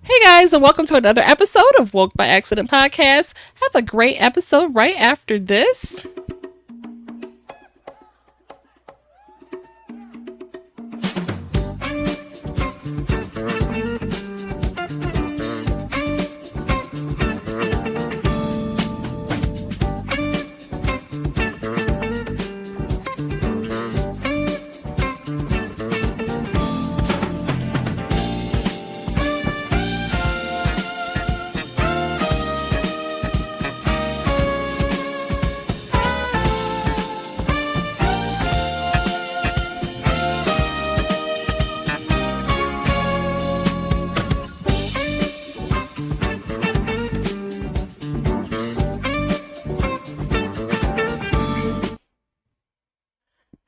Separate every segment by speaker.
Speaker 1: Hey guys, and welcome to another episode of Woke by Accident Podcast. Have a great episode right after this.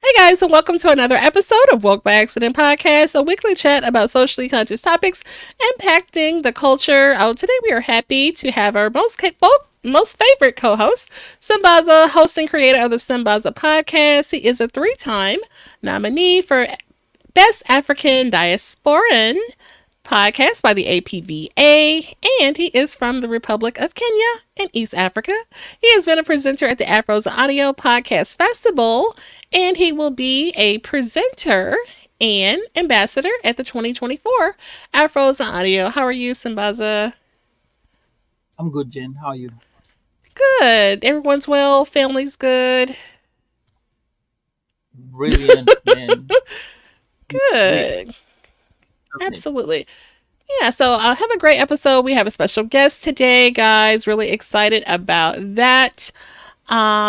Speaker 1: Hey guys, and welcome to another episode of Woke by Accident Podcast, a weekly chat about socially conscious topics impacting the culture. Today we are happy to have our most favorite co-host, Sambaza, host and creator of the Sambaza Podcast. He is a three-time nominee for Best African Diasporan Podcast by the APVA, and he is from the Republic of Kenya in East Africa. He has been a presenter at the Afro's Audio Podcast Festival, and he will be a presenter and ambassador at the 2024 Afro's Audio. How are you, Sambaza?
Speaker 2: I'm good, Jen. How are you?
Speaker 1: Good. Everyone's well. Family's good.
Speaker 2: Brilliant, man. Great.
Speaker 1: Good.
Speaker 2: Loving it.
Speaker 1: Absolutely. Yeah, so I'll have a great episode. We have a special guest today, guys. Really excited about that.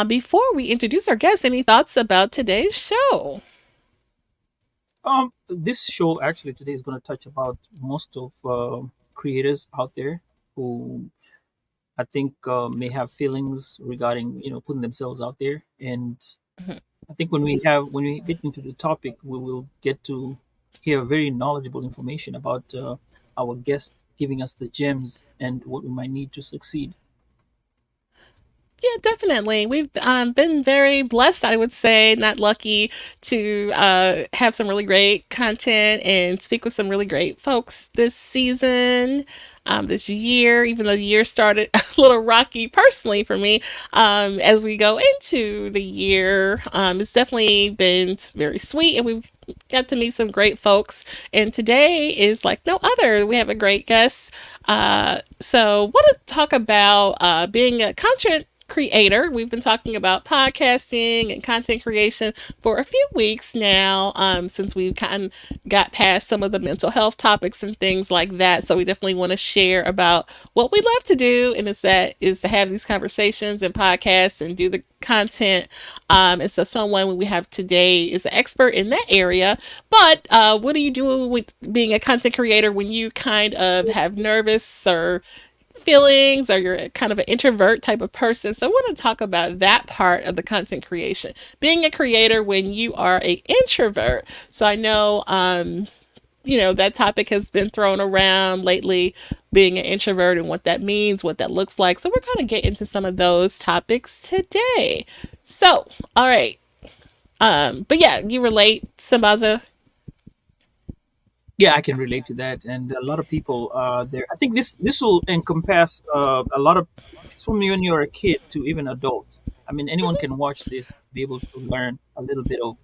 Speaker 1: Before we introduce our guest, any thoughts about today's show?
Speaker 2: This show actually today is going to touch about most of creators out there who I think may have feelings regarding putting themselves out there, and
Speaker 1: Mhm.
Speaker 2: I think when we get into the topic, we will get to hear very knowledgeable information about our guest giving us the gems and what we might need to succeed.
Speaker 1: Yeah, definitely. We've been very blessed, I would say, not lucky to have some really great content and speak with some really great folks this season, this year, even though the year started a little rocky personally for me. As we go into the year, it's definitely been very sweet, and we've got to meet some great folks. And today is like no other. We have a great guest. So, want to talk about being a content creator. We've been talking about podcasting and content creation for a few weeks now, since we've kind of got past some of the mental health topics and things like that. So we definitely want to share about what we love to do, and is to have these conversations and podcasts and do the content. And so someone we have today is an expert in that area. But what do you do with being a content creator when you kind of have nervous or feelings, or you're kind of an introvert type of person? So I want to talk about that part of the content creation, being a creator when you are a introvert. So I know that topic has been thrown around lately, being an introvert and what that means, what that looks like. So we're going to get into some of those topics today. So all right, but yeah, you relate, Sambaza?
Speaker 2: Yeah, I can relate to that, and a lot of people there. I think this will encompass a lot of it's from when you're a kid to even adults. I mean, anyone can watch this, be able to learn a little bit of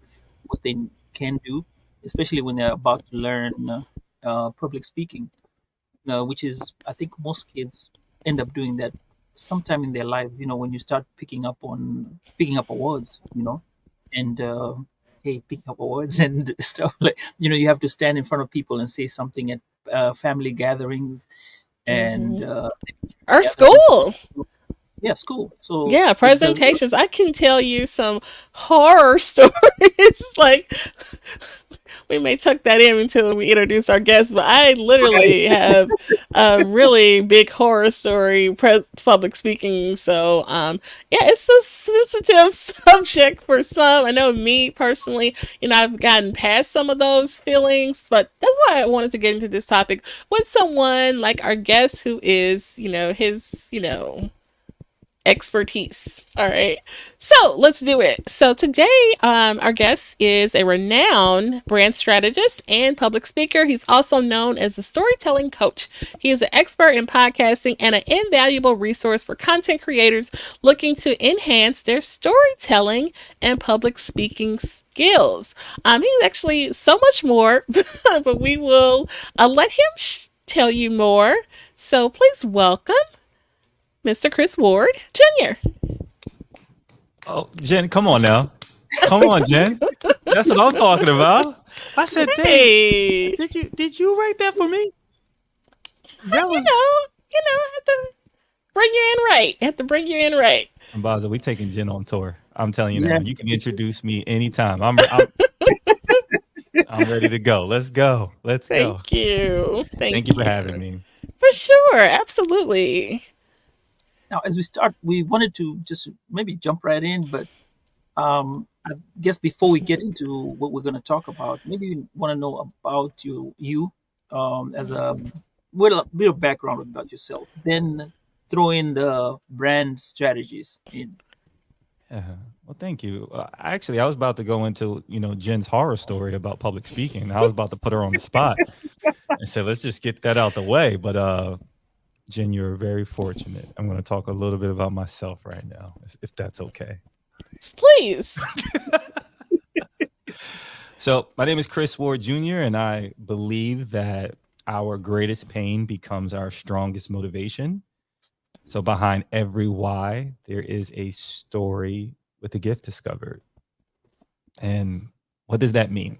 Speaker 2: what they can do, especially when they're about to learn public speaking, which is I think most kids end up doing that sometime in their lives. When you start picking up awards, and hey, picking up awards and stuff like you have to stand in front of people and say something at family gatherings and
Speaker 1: Mm-hmm. Our
Speaker 2: gatherings.
Speaker 1: school.
Speaker 2: Yeah, school. So
Speaker 1: Yeah,
Speaker 2: there's a lot of
Speaker 1: presentations. I can tell you some horror stories. Like, we may tuck that in until we introduce our guests, but I literally
Speaker 2: right.
Speaker 1: have a really big horror story public speaking. So, yeah, it's a sensitive subject for some. I know me personally, I've gotten past some of those feelings, but that's why I wanted to get into this topic with someone like our guest who is, his, expertise. All right. So let's do it. So today, our guest is a renowned brand strategist and public speaker. He's also known as a storytelling coach. He is an expert in podcasting and an invaluable resource for content creators looking to enhance their storytelling and public speaking skills. He's actually so much more, but we will let him tell you more. So please welcome Mr. Chris Ward Jr.
Speaker 3: Oh, Jen, come on now. Come on, Jen. That's what I'm talking about. I said, dang,
Speaker 1: Hey,
Speaker 3: did you write that for me? That was
Speaker 1: I have to bring you in right. I have to bring you in right.
Speaker 3: Sambaza, we taking Jen on tour. I'm telling you
Speaker 2: Yeah.
Speaker 3: now. You can introduce me anytime. I'm ready to go. Let's go. Let's go.
Speaker 1: Thank you.
Speaker 3: Thank you
Speaker 1: Thank
Speaker 3: for
Speaker 1: you.
Speaker 3: having me.
Speaker 1: For sure. Absolutely.
Speaker 2: Now, as we start, we wanted to just maybe jump right in, but I guess before we get into what we're going to talk about, maybe you want to know about you as a well, a bit of background about yourself. Then throw in the brand strategies in.
Speaker 3: Uh-huh. Well, thank you. Actually, I was about to go into, Jen's horror story about public speaking. I was about to put her on the spot and say, let's just get that out the way. But Jen, you're very fortunate. I'm going to talk a little bit about myself right now, if that's okay.
Speaker 1: Please.
Speaker 3: So, my name is Chris Ward Jr., and I believe that our greatest pain becomes our strongest motivation. So, behind every why, there is a story with a gift discovered. And what does that mean?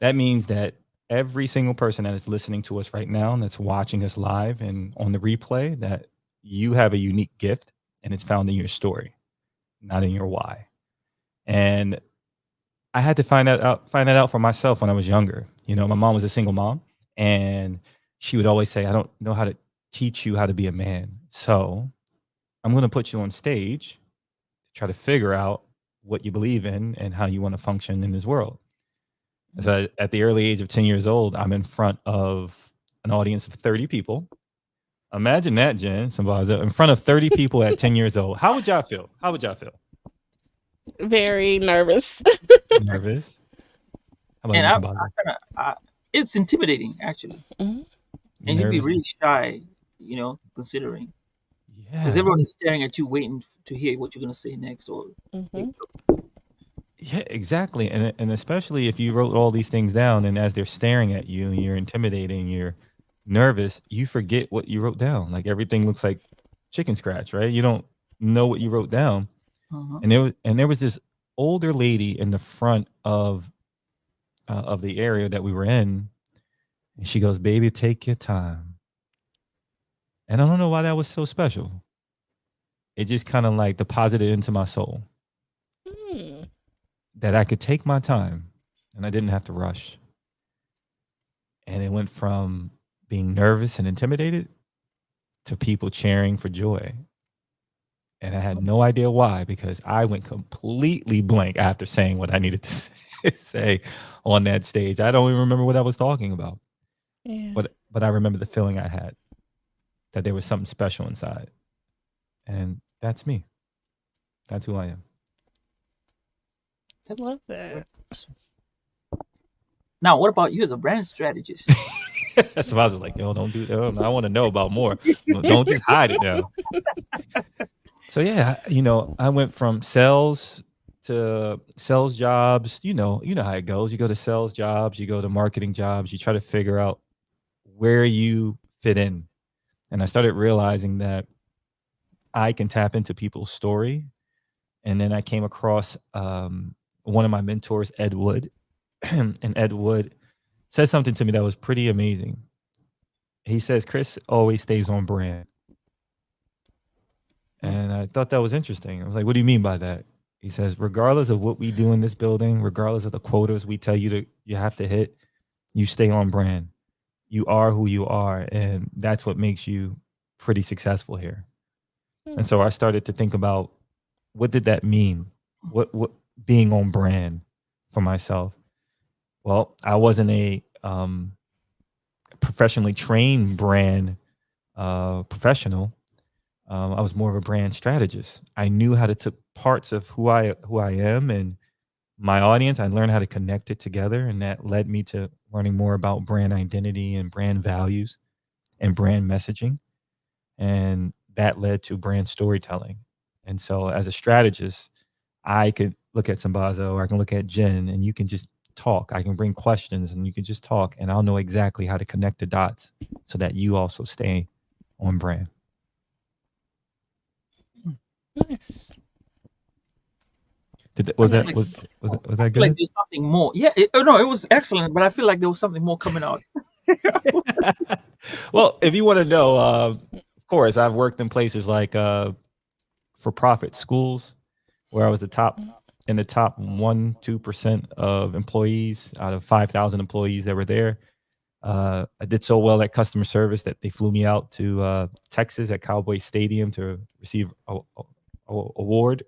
Speaker 3: That means that every single person that is listening to us right now and that's watching us live and on the replay, that you have a unique gift and it's found in your story, not in your why. And I had to find that out for myself when I was younger. My mom was a single mom, and she would always say, I don't know how to teach you how to be a man. So I'm going to put you on stage to try to figure out what you believe in and how you want to function in this world. So at the early age of 10 years old, I'm in front of an audience of 30 people. Imagine that, Jen, Sambaza, in front of 30 people at 10 years old. How would y'all feel?
Speaker 1: Very nervous.
Speaker 3: Nervous? How about
Speaker 2: And
Speaker 3: you,
Speaker 2: I
Speaker 3: Sambaza?
Speaker 2: kind of, it's intimidating actually,
Speaker 1: Mhm.
Speaker 2: and you'd be
Speaker 3: Nervous?
Speaker 2: really shy, considering because
Speaker 3: Yeah.
Speaker 2: everyone is staring at you, waiting to hear what you're going to say next. Or
Speaker 1: Mhm.
Speaker 3: Yeah, exactly. And especially if you wrote all these things down and as they're staring at you and you're intimidating, you're nervous, you forget what you wrote down. Like everything looks like chicken scratch, right? You don't know what you wrote down.
Speaker 2: uh
Speaker 3: And there was this older lady in the front of the area that we were in, and she goes, "Baby, take your time." And I don't know why that was so special. It just kind of like deposited into my soul
Speaker 1: Hmm.
Speaker 3: that I could take my time and I didn't have to rush. And it went from being nervous and intimidated to people cheering for joy. And I had no idea why, because I went completely blank after saying what I needed to say on that stage. I don't even remember what I was talking about,
Speaker 1: Yeah.
Speaker 3: but I remember the feeling I had, that there was something special inside. And that's me. That's who I am.
Speaker 2: That's
Speaker 1: Love that.
Speaker 2: now. What about you as a brand strategist?
Speaker 3: So I was like, yo, don't do that. I want to know about more. Don't just hide it now. So yeah, I went from sales to sales jobs. You know how it goes. You go to sales jobs, you go to marketing jobs, you try to figure out where you fit in. And I started realizing that I can tap into people's story. And then I came across one of my mentors, Ed Wood. And Ed Wood said something to me that was pretty amazing. He says, Chris always stays on brand. And I thought that was interesting. I was like, what do you mean by that? He says, regardless of what we do in this building, regardless of the quotas we tell you have to hit, you stay on brand. You are who you are. And that's what makes you pretty successful here.
Speaker 1: Hmm.
Speaker 3: And so I started to think about, what did that mean? What being on brand for myself? Well, I wasn't a professionally trained brand professional. I was more of a brand strategist. I knew how to take parts of who I am and my audience. I learned how to connect it together, and that led me to learning more about brand identity and brand values and brand messaging, and that led to brand storytelling. And so, as a strategist, I could look at Sambaza or I can look at Jen, and you can just talk. I can bring questions, and you can just talk, and I'll know exactly how to connect the dots so that you also stay on brand.
Speaker 1: Nice.
Speaker 3: Did that,
Speaker 2: I
Speaker 3: was
Speaker 2: feel
Speaker 3: that
Speaker 2: like
Speaker 3: was
Speaker 1: Nice.
Speaker 3: was
Speaker 2: I
Speaker 3: that
Speaker 2: feel like
Speaker 3: good?
Speaker 2: there's something more. Yeah, oh no, it was excellent, but I feel like there was something more coming out.
Speaker 3: Well, if you want to know, of course, I've worked in places like for profit schools where I was in the top 1-2% of employees out of 5,000 employees that were there. I did so well at customer service that they flew me out to Texas at Cowboy Stadium to receive a award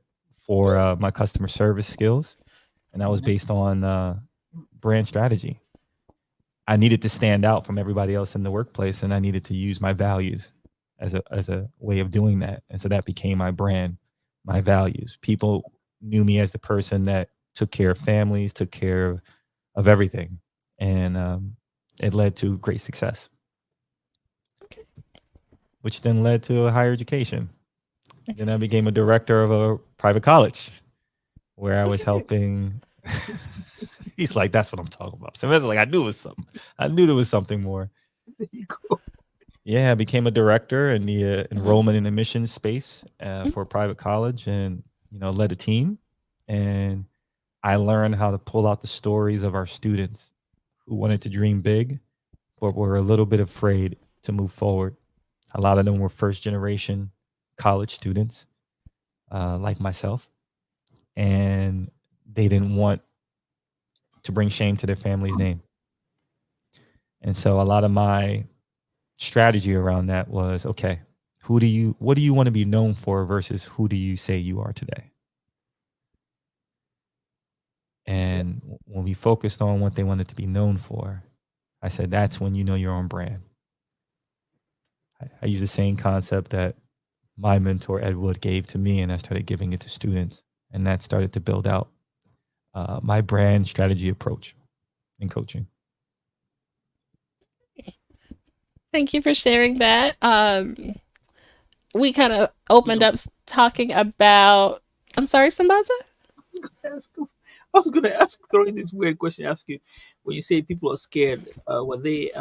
Speaker 3: for my customer service skills, and that was
Speaker 2: Mhm.
Speaker 3: based on brand strategy. I needed to stand out from everybody else in the workplace, and I needed to use my values as a way of doing that. And so that became my brand, my values. People knew me as the person that took care of families, took care of everything, and it led to great success,
Speaker 1: Okay.
Speaker 3: which then led to a higher education. Then I became a director of a private college where I was
Speaker 1: Okay.
Speaker 3: helping. He's like, that's what I'm talking about. So it's like I knew it was something. I knew there was something more.
Speaker 2: There you go.
Speaker 3: Yeah, I became a director in the
Speaker 1: Mhm.
Speaker 3: enrollment and admissions space
Speaker 1: Mm.
Speaker 3: for a private college, and led a team. And I learned how to pull out the stories of our students who wanted to dream big, but were a little bit afraid to move forward. A lot of them were first generation college students, like myself, and they didn't want to bring shame to their family's name. And so a lot of my strategy around that was, okay, what do you want to be known for versus who do you say you are today?
Speaker 2: Yeah,
Speaker 3: And when we focused on what they wanted to be known for, I said that's when you know you're on brand. I use the same concept that my mentor Ed Wood gave to me, and I started giving it to students, and that started to build out my brand strategy approach in coaching.
Speaker 1: Thank you for sharing that. We kind of
Speaker 2: you
Speaker 1: opened
Speaker 2: know,
Speaker 1: up talking about. I'm sorry, Sambaza?
Speaker 2: I was gonna ask. I was gonna ask, throwing this weird question. Ask you, when you say people are scared, were they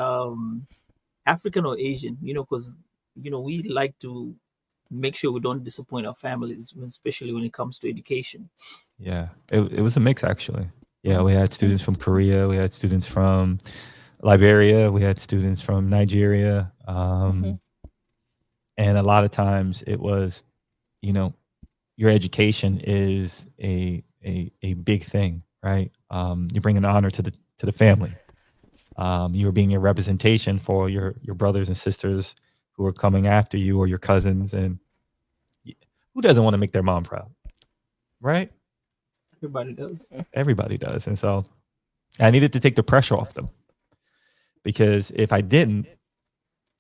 Speaker 2: African or Asian? Because we like to make sure we don't disappoint our families, especially when it comes to education.
Speaker 3: Yeah, it was a mix actually. Yeah,
Speaker 2: Mhm.
Speaker 3: we had students from Korea, we had students from Liberia, we had students from Nigeria,
Speaker 1: Mm-hmm.
Speaker 3: and a lot of times it was, you know, your education is a big thing, right? You're bringing honor to the family. You're being a representation for your brothers and sisters who are coming after you or your cousins, and who doesn't want to make their mom proud, right?
Speaker 2: Everybody does.
Speaker 3: Everybody does, and so I needed to take the pressure off them because if I didn't,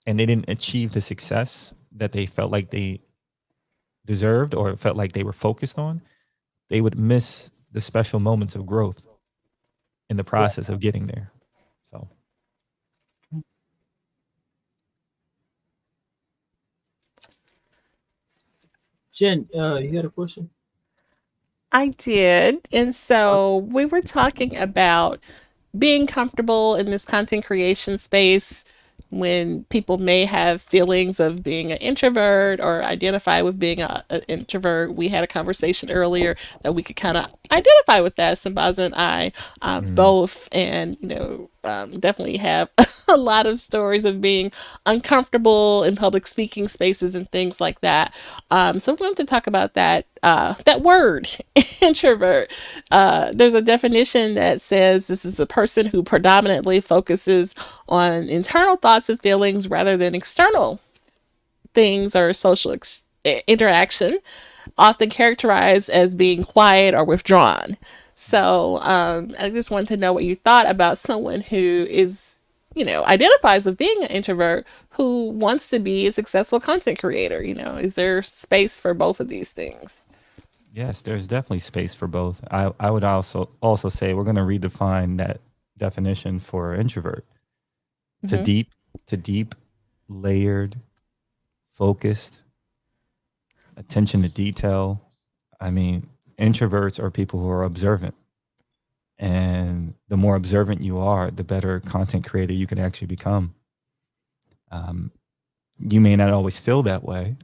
Speaker 3: and they didn't achieve the success that they felt like they deserved or felt like they were focused on, they would miss the special moments of growth in the
Speaker 2: Yeah.
Speaker 3: process of getting there. So,
Speaker 2: Jen, you had a question?
Speaker 1: I did. And
Speaker 2: Uh,
Speaker 1: so we were talking about being comfortable in this content creation space when people may have feelings of being an introvert or identify with being an introvert. We had a conversation earlier that we could kind of identify with that. Sambaza and I
Speaker 3: mm,
Speaker 1: both, and definitely have a lot of stories of being uncomfortable in public speaking spaces and things like that. So we want to talk about that word, introvert. There's a definition that says this is a person who predominantly focuses on internal thoughts and feelings rather than external things or social interaction, often characterized as being quiet or withdrawn. So I just wanted to know what you thought about someone who is identifies with being an introvert who wants to be a successful content creator? Is there space for both of these things?
Speaker 3: Yes, there's definitely space for both. I would also say we're going to redefine that definition for introvert to
Speaker 1: Hmm.
Speaker 3: deep, to deep, layered, focused, attention to detail. I mean, introverts are people who are observant. And the more observant you are, the better content creator you can actually become. Um, you may not always feel that way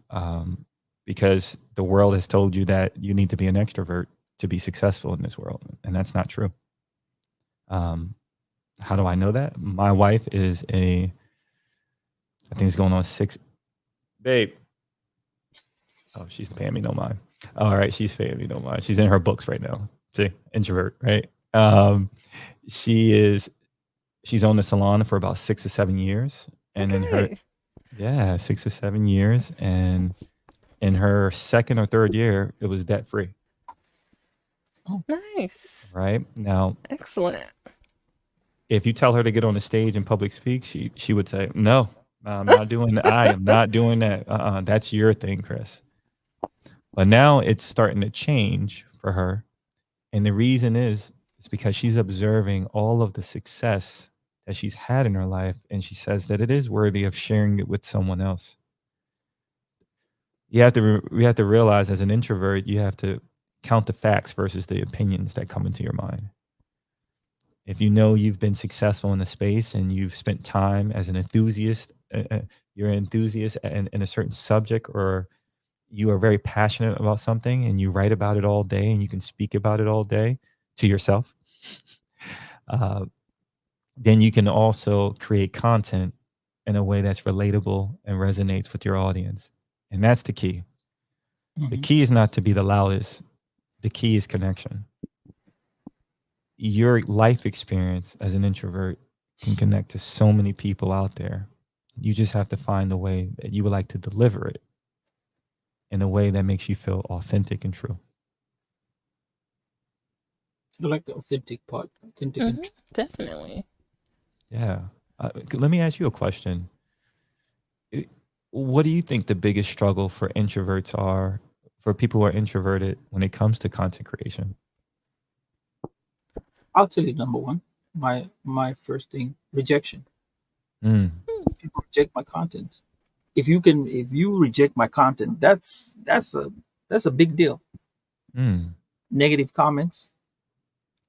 Speaker 3: because the world has told you that you need to be an extrovert to be successful in this world. And that's not true. Um, how do I know that? My wife is I think it's going on six. Babe. Oh, she's paying me no mind. All right, she's paying me no mind. She's in her books right now. See, introvert, right? She is she's owned the salon for about 6 or 7 years, and in her
Speaker 1: Okay.
Speaker 3: yeah 6 or 7 years, and in her second or third year, it was debt free.
Speaker 2: Oh,
Speaker 1: Nice.
Speaker 3: Right now,
Speaker 1: Excellent.
Speaker 3: if you tell her to get on the stage and public speak, she would say, "No, I'm not doing that. I am not doing that. That's your thing, Chris." But now it's starting to change for her, and the reason is because she's observing all of the success that she's had in her life, and she says that it is worthy of sharing it with someone else. We have to realize as an introvert, you have to count the facts versus the opinions that come into your mind. If you know you've been successful in a space and you've spent time as an enthusiast, you're an enthusiast in a certain subject, or you are very passionate about something and you write about it all day and you can speak about it all day to yourself, uh, then you can also create content in a way that's relatable and resonates with your audience. And that's the key. The
Speaker 2: hmm.
Speaker 3: key is not to be the loudest, the key is connection. Your life experience as an introvert can connect to so many people out there. You just have to find a way that you would like to deliver it in a way that makes you feel authentic and true.
Speaker 2: I like the authentic part. Authentic and
Speaker 1: Hmm. Definitely.
Speaker 3: Yeah. Let me ask you a question. I- What do you think the biggest struggle for introverts are, for people who are introverted when it comes to content creation?
Speaker 2: I'll tell you number one. My first thing, rejection.
Speaker 3: Mm,
Speaker 2: People reject my content. If you reject my content, that's a big deal.
Speaker 3: mm.
Speaker 2: Negative comments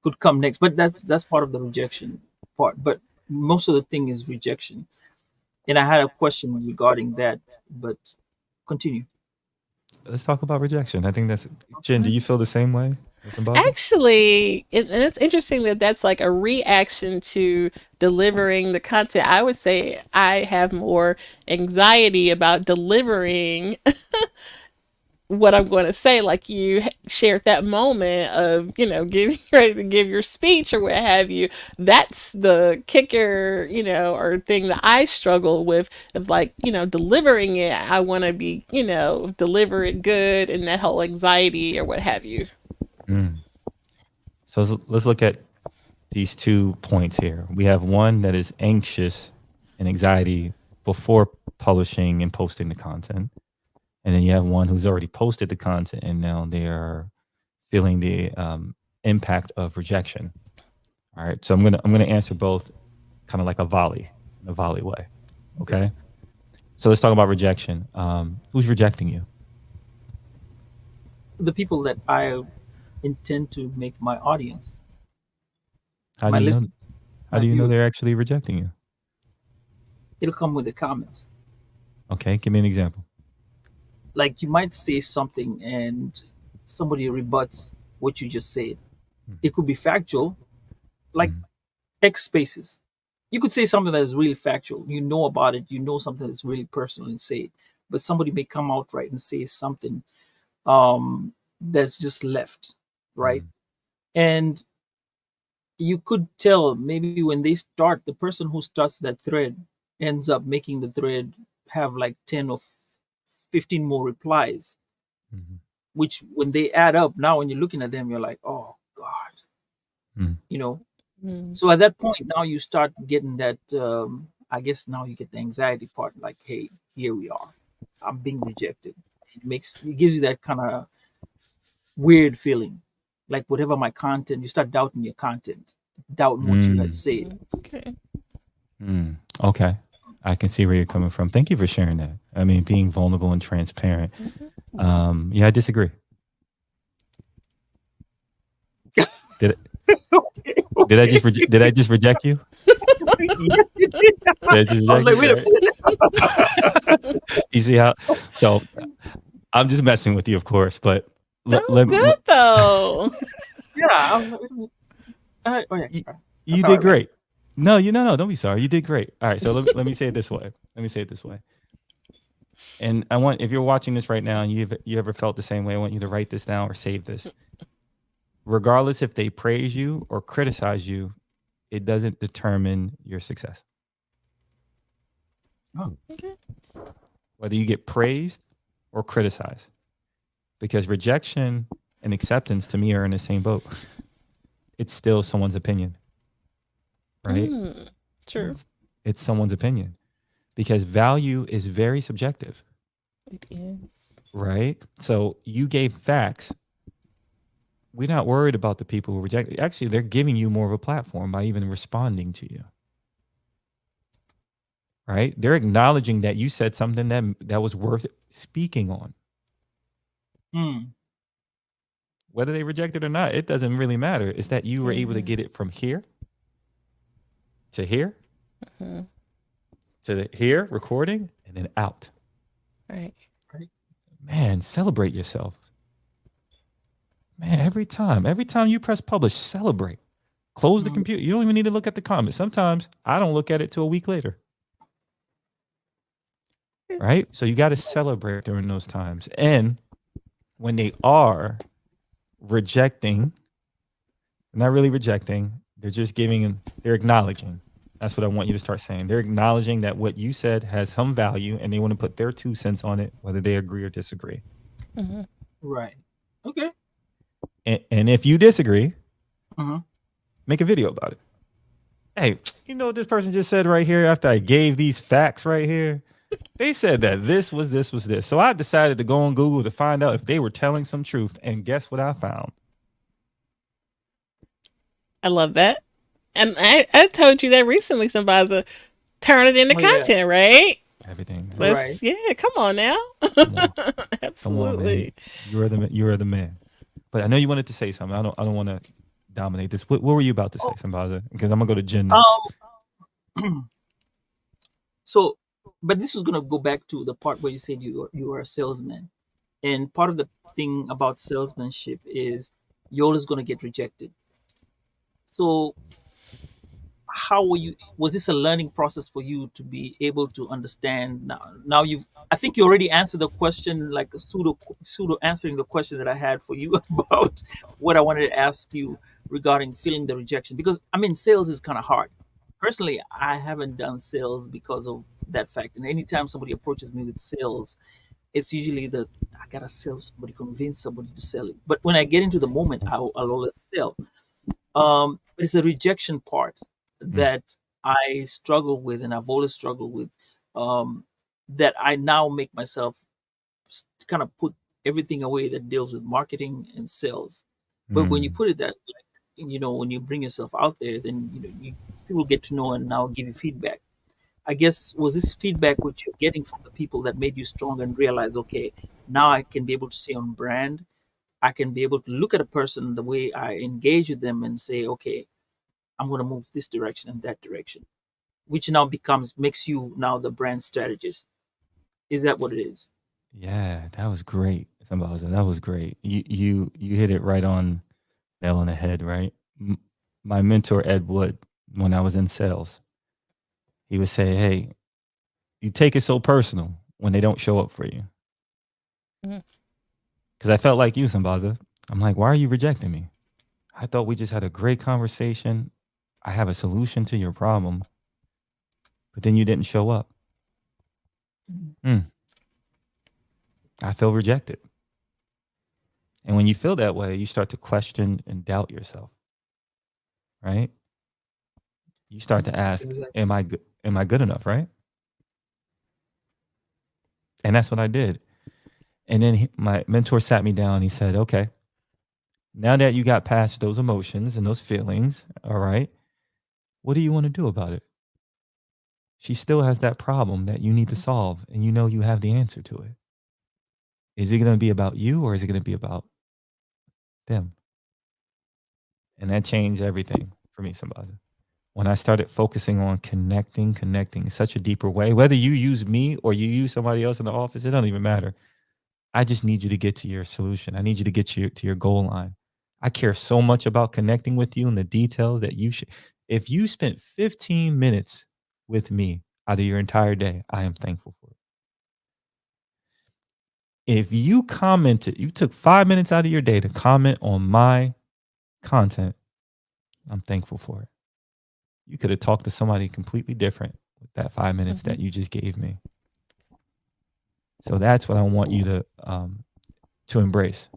Speaker 2: could come next, but that's part of the rejection part. But most of the thing is rejection. And I had a question regarding that, but continue.
Speaker 3: Let's talk about rejection. I think that's Jen. Do
Speaker 2: Okay.
Speaker 3: you feel the same way as Sambaza?
Speaker 1: Actually, and it's interesting that that's like a reaction to delivering the content. I would say I have more anxiety about delivering what I'm going to say. Like you shared that moment of, getting ready to give your speech or what have you. That's the kicker, or thing that I struggle with of like, delivering it. I want to be, deliver it good and that whole anxiety or what have you.
Speaker 3: Mm. So let's look at these 2 points here. We have one that is anxious and anxiety before publishing and posting the content. And then you have one who's already posted the content and now they are feeling the impact of rejection. All right. So I'm gonna answer both kind of like in a volley way.
Speaker 2: Okay.
Speaker 3: Okay. So let's talk about rejection. Who's rejecting you?
Speaker 2: The people that I intend to make my audience,
Speaker 3: How do
Speaker 2: my
Speaker 3: you know?
Speaker 2: listeners,
Speaker 3: How
Speaker 2: my
Speaker 3: do you know they're
Speaker 2: viewers,
Speaker 3: actually rejecting you?
Speaker 2: it'll come with the comments.
Speaker 3: Okay. Give me an example.
Speaker 2: Like you might say something and somebody rebuts what you just said. It could be factual, like
Speaker 3: Mm,
Speaker 2: X spaces. You could say something that is really factual. You know about it. You know something that's really personal and say it. But somebody may come out right and say something that's just left, right?
Speaker 3: mm,
Speaker 2: And you could tell maybe when they start, the person who starts that thread ends up making the thread have like 10 or 15 more replies,
Speaker 3: mm,
Speaker 2: which when they add up, now when you're looking at them, you're like, oh God,
Speaker 3: mm,
Speaker 2: you know.
Speaker 1: Mm.
Speaker 2: So at that point, now you start getting that. I guess now you get the anxiety part. Like, hey, here we are. I'm being rejected. It gives you that kind of weird feeling. Like whatever my content, you start doubting your content, doubting what you had
Speaker 3: Mm,
Speaker 2: said.
Speaker 1: Okay.
Speaker 3: okay. I can see where you're coming from. Thank you for sharing that. I mean, being vulnerable and transparent. Yeah, I disagree. Did
Speaker 2: Okay,
Speaker 3: did I
Speaker 2: okay.
Speaker 3: just did I just reject you?
Speaker 2: Yes, you did.
Speaker 3: Did I just
Speaker 2: I was
Speaker 3: reject
Speaker 2: like,
Speaker 3: you?
Speaker 2: wait a
Speaker 3: Right.
Speaker 2: minute.
Speaker 3: You see how? So I'm just messing with you, of course. But
Speaker 1: That
Speaker 3: let,
Speaker 1: was
Speaker 3: let,
Speaker 1: good though.
Speaker 2: Yeah, I was like, wait a minute. Oh yeah,
Speaker 3: you,
Speaker 2: I'm
Speaker 3: you did
Speaker 2: sorry, man.
Speaker 3: great. No, no, don't be sorry. You did great. All right, so let me say it this way. Let me say it this way. And I want, if you're watching this right now and you ever felt the same way, I want you to write this down or save this. Regardless if they praise you or criticize you, it doesn't determine your success.
Speaker 2: Oh,
Speaker 1: Okay.
Speaker 3: Whether you get praised or criticized, because rejection and acceptance to me are in the same boat. It's still someone's opinion, right?
Speaker 1: Mm. True.
Speaker 3: It's someone's opinion because value is very subjective,
Speaker 1: It is.
Speaker 3: right? So you gave facts. We're not worried about the people who reject. Actually, they're giving you more of a platform by even responding to you, right? They're acknowledging that you said something that was worth speaking on.
Speaker 2: hmm.
Speaker 3: Whether they reject it or not, it doesn't really matter. It's that you were able to
Speaker 1: Yeah.
Speaker 3: get it from here to here
Speaker 1: Mhm.
Speaker 3: to here recording and then out.
Speaker 1: Right.
Speaker 2: Right.
Speaker 3: Man, celebrate yourself. Man, every time you press publish, celebrate. Close the
Speaker 2: Mm,
Speaker 3: computer. You don't even need to look at the comments. Sometimes I don't look at it till a week later. Right? So you got to celebrate during those times. And when they are rejecting, not really rejecting, they're just giving, they're acknowledging. That's what I want you to start saying. They're acknowledging that what you said has some value and they want to put their 2 cents on it, whether they agree or disagree.
Speaker 1: Mm-hmm.
Speaker 2: right. Okay.
Speaker 3: And if you disagree,
Speaker 2: Uh-huh.
Speaker 3: make a video about it. Hey, you know what this person just said right here after I gave these facts right here? They said that this was this was this. So I decided to go on Google to find out if they were telling some truth. And guess what I found?
Speaker 1: I love that. And I told you that recently, Sambaza. Turn it into
Speaker 2: Oh yeah.
Speaker 1: content, right?
Speaker 3: Everything, man.
Speaker 2: Right.
Speaker 1: Let's, yeah, come on now.
Speaker 3: Come on. Come on, man.
Speaker 1: Absolutely.
Speaker 3: You are the man. But I know you wanted to say something. I don't want to dominate this. What were you about to say,
Speaker 2: Oh,
Speaker 3: Sambaza? Because I'm gonna go to Jen next.
Speaker 2: um. So, but this was gonna go back to the part where you said you were a salesman, and part of the thing about salesmanship is you're always gonna get rejected. So how were you, was this a learning process for you to be able to understand now you, I think you already answered the question, like a pseudo answering the question that I had for you about what I wanted to ask you regarding feeling the rejection, because I mean sales is kind of hard. Personally, I haven't done sales because of that fact, and anytime somebody approaches me with sales, it's usually the, I gotta sell somebody, convince somebody to sell it, but when I get into the moment, I'll always sell. But it's the rejection part
Speaker 3: Mm,
Speaker 2: that I struggle with, and I've always struggled with. That I now make myself kind of put everything away that deals with marketing and sales. But when you
Speaker 3: mm,
Speaker 2: put it that, like, when you bring yourself out there, then people get to know and now give you feedback. I guess, was this feedback which you're getting from the people that made you strong and realize, okay, now I can be able to stay on brand. I can be able to look at a person the way I engage with them and say, okay, I'm going to move this direction and that direction, which now makes you now the brand strategist. Is that what it is?
Speaker 3: yeah, that was great, Sambaza. That was great. You hit it right on nail on the head, right? My mentor Ed Wood, when I was in sales, he would say, "Hey, you take it so personal when they don't show up for you."
Speaker 1: Mhm.
Speaker 3: Because I felt like you, Sambaza. I'm like, why are you rejecting me? I thought we just had a great conversation. I have a solution to your problem, but then you didn't show up.
Speaker 2: Mhm.
Speaker 3: Hmm. I feel rejected. And when you feel that way, you start to question and doubt yourself, right? You start to ask,
Speaker 2: Exactly.
Speaker 3: am I good? Am I good enough? Right. And that's what I did. And then my mentor sat me down. He said, okay, now that you got past those emotions and those feelings, all right, what do you want to do about it? She still has that problem that you need to solve, and you know you have the answer to it. Is it going to be about you, or is it going to be about them? And that changed everything for me, Sambaza. When I started focusing on connecting in such a deeper way, whether you use me or you use somebody else in the office, it don't even matter. I just need you to get to your solution. I need you to get to your goal line. I care so much about connecting with you and the details that you should. If you spent 15 minutes with me out of your entire day, I am thankful for it. If you commented, you took 5 minutes out of your day to comment on my content, I'm thankful for it. You could have talked to somebody completely different with that 5 minutes
Speaker 1: Mhm.
Speaker 3: that you just gave me. So that's what I want you to embrace.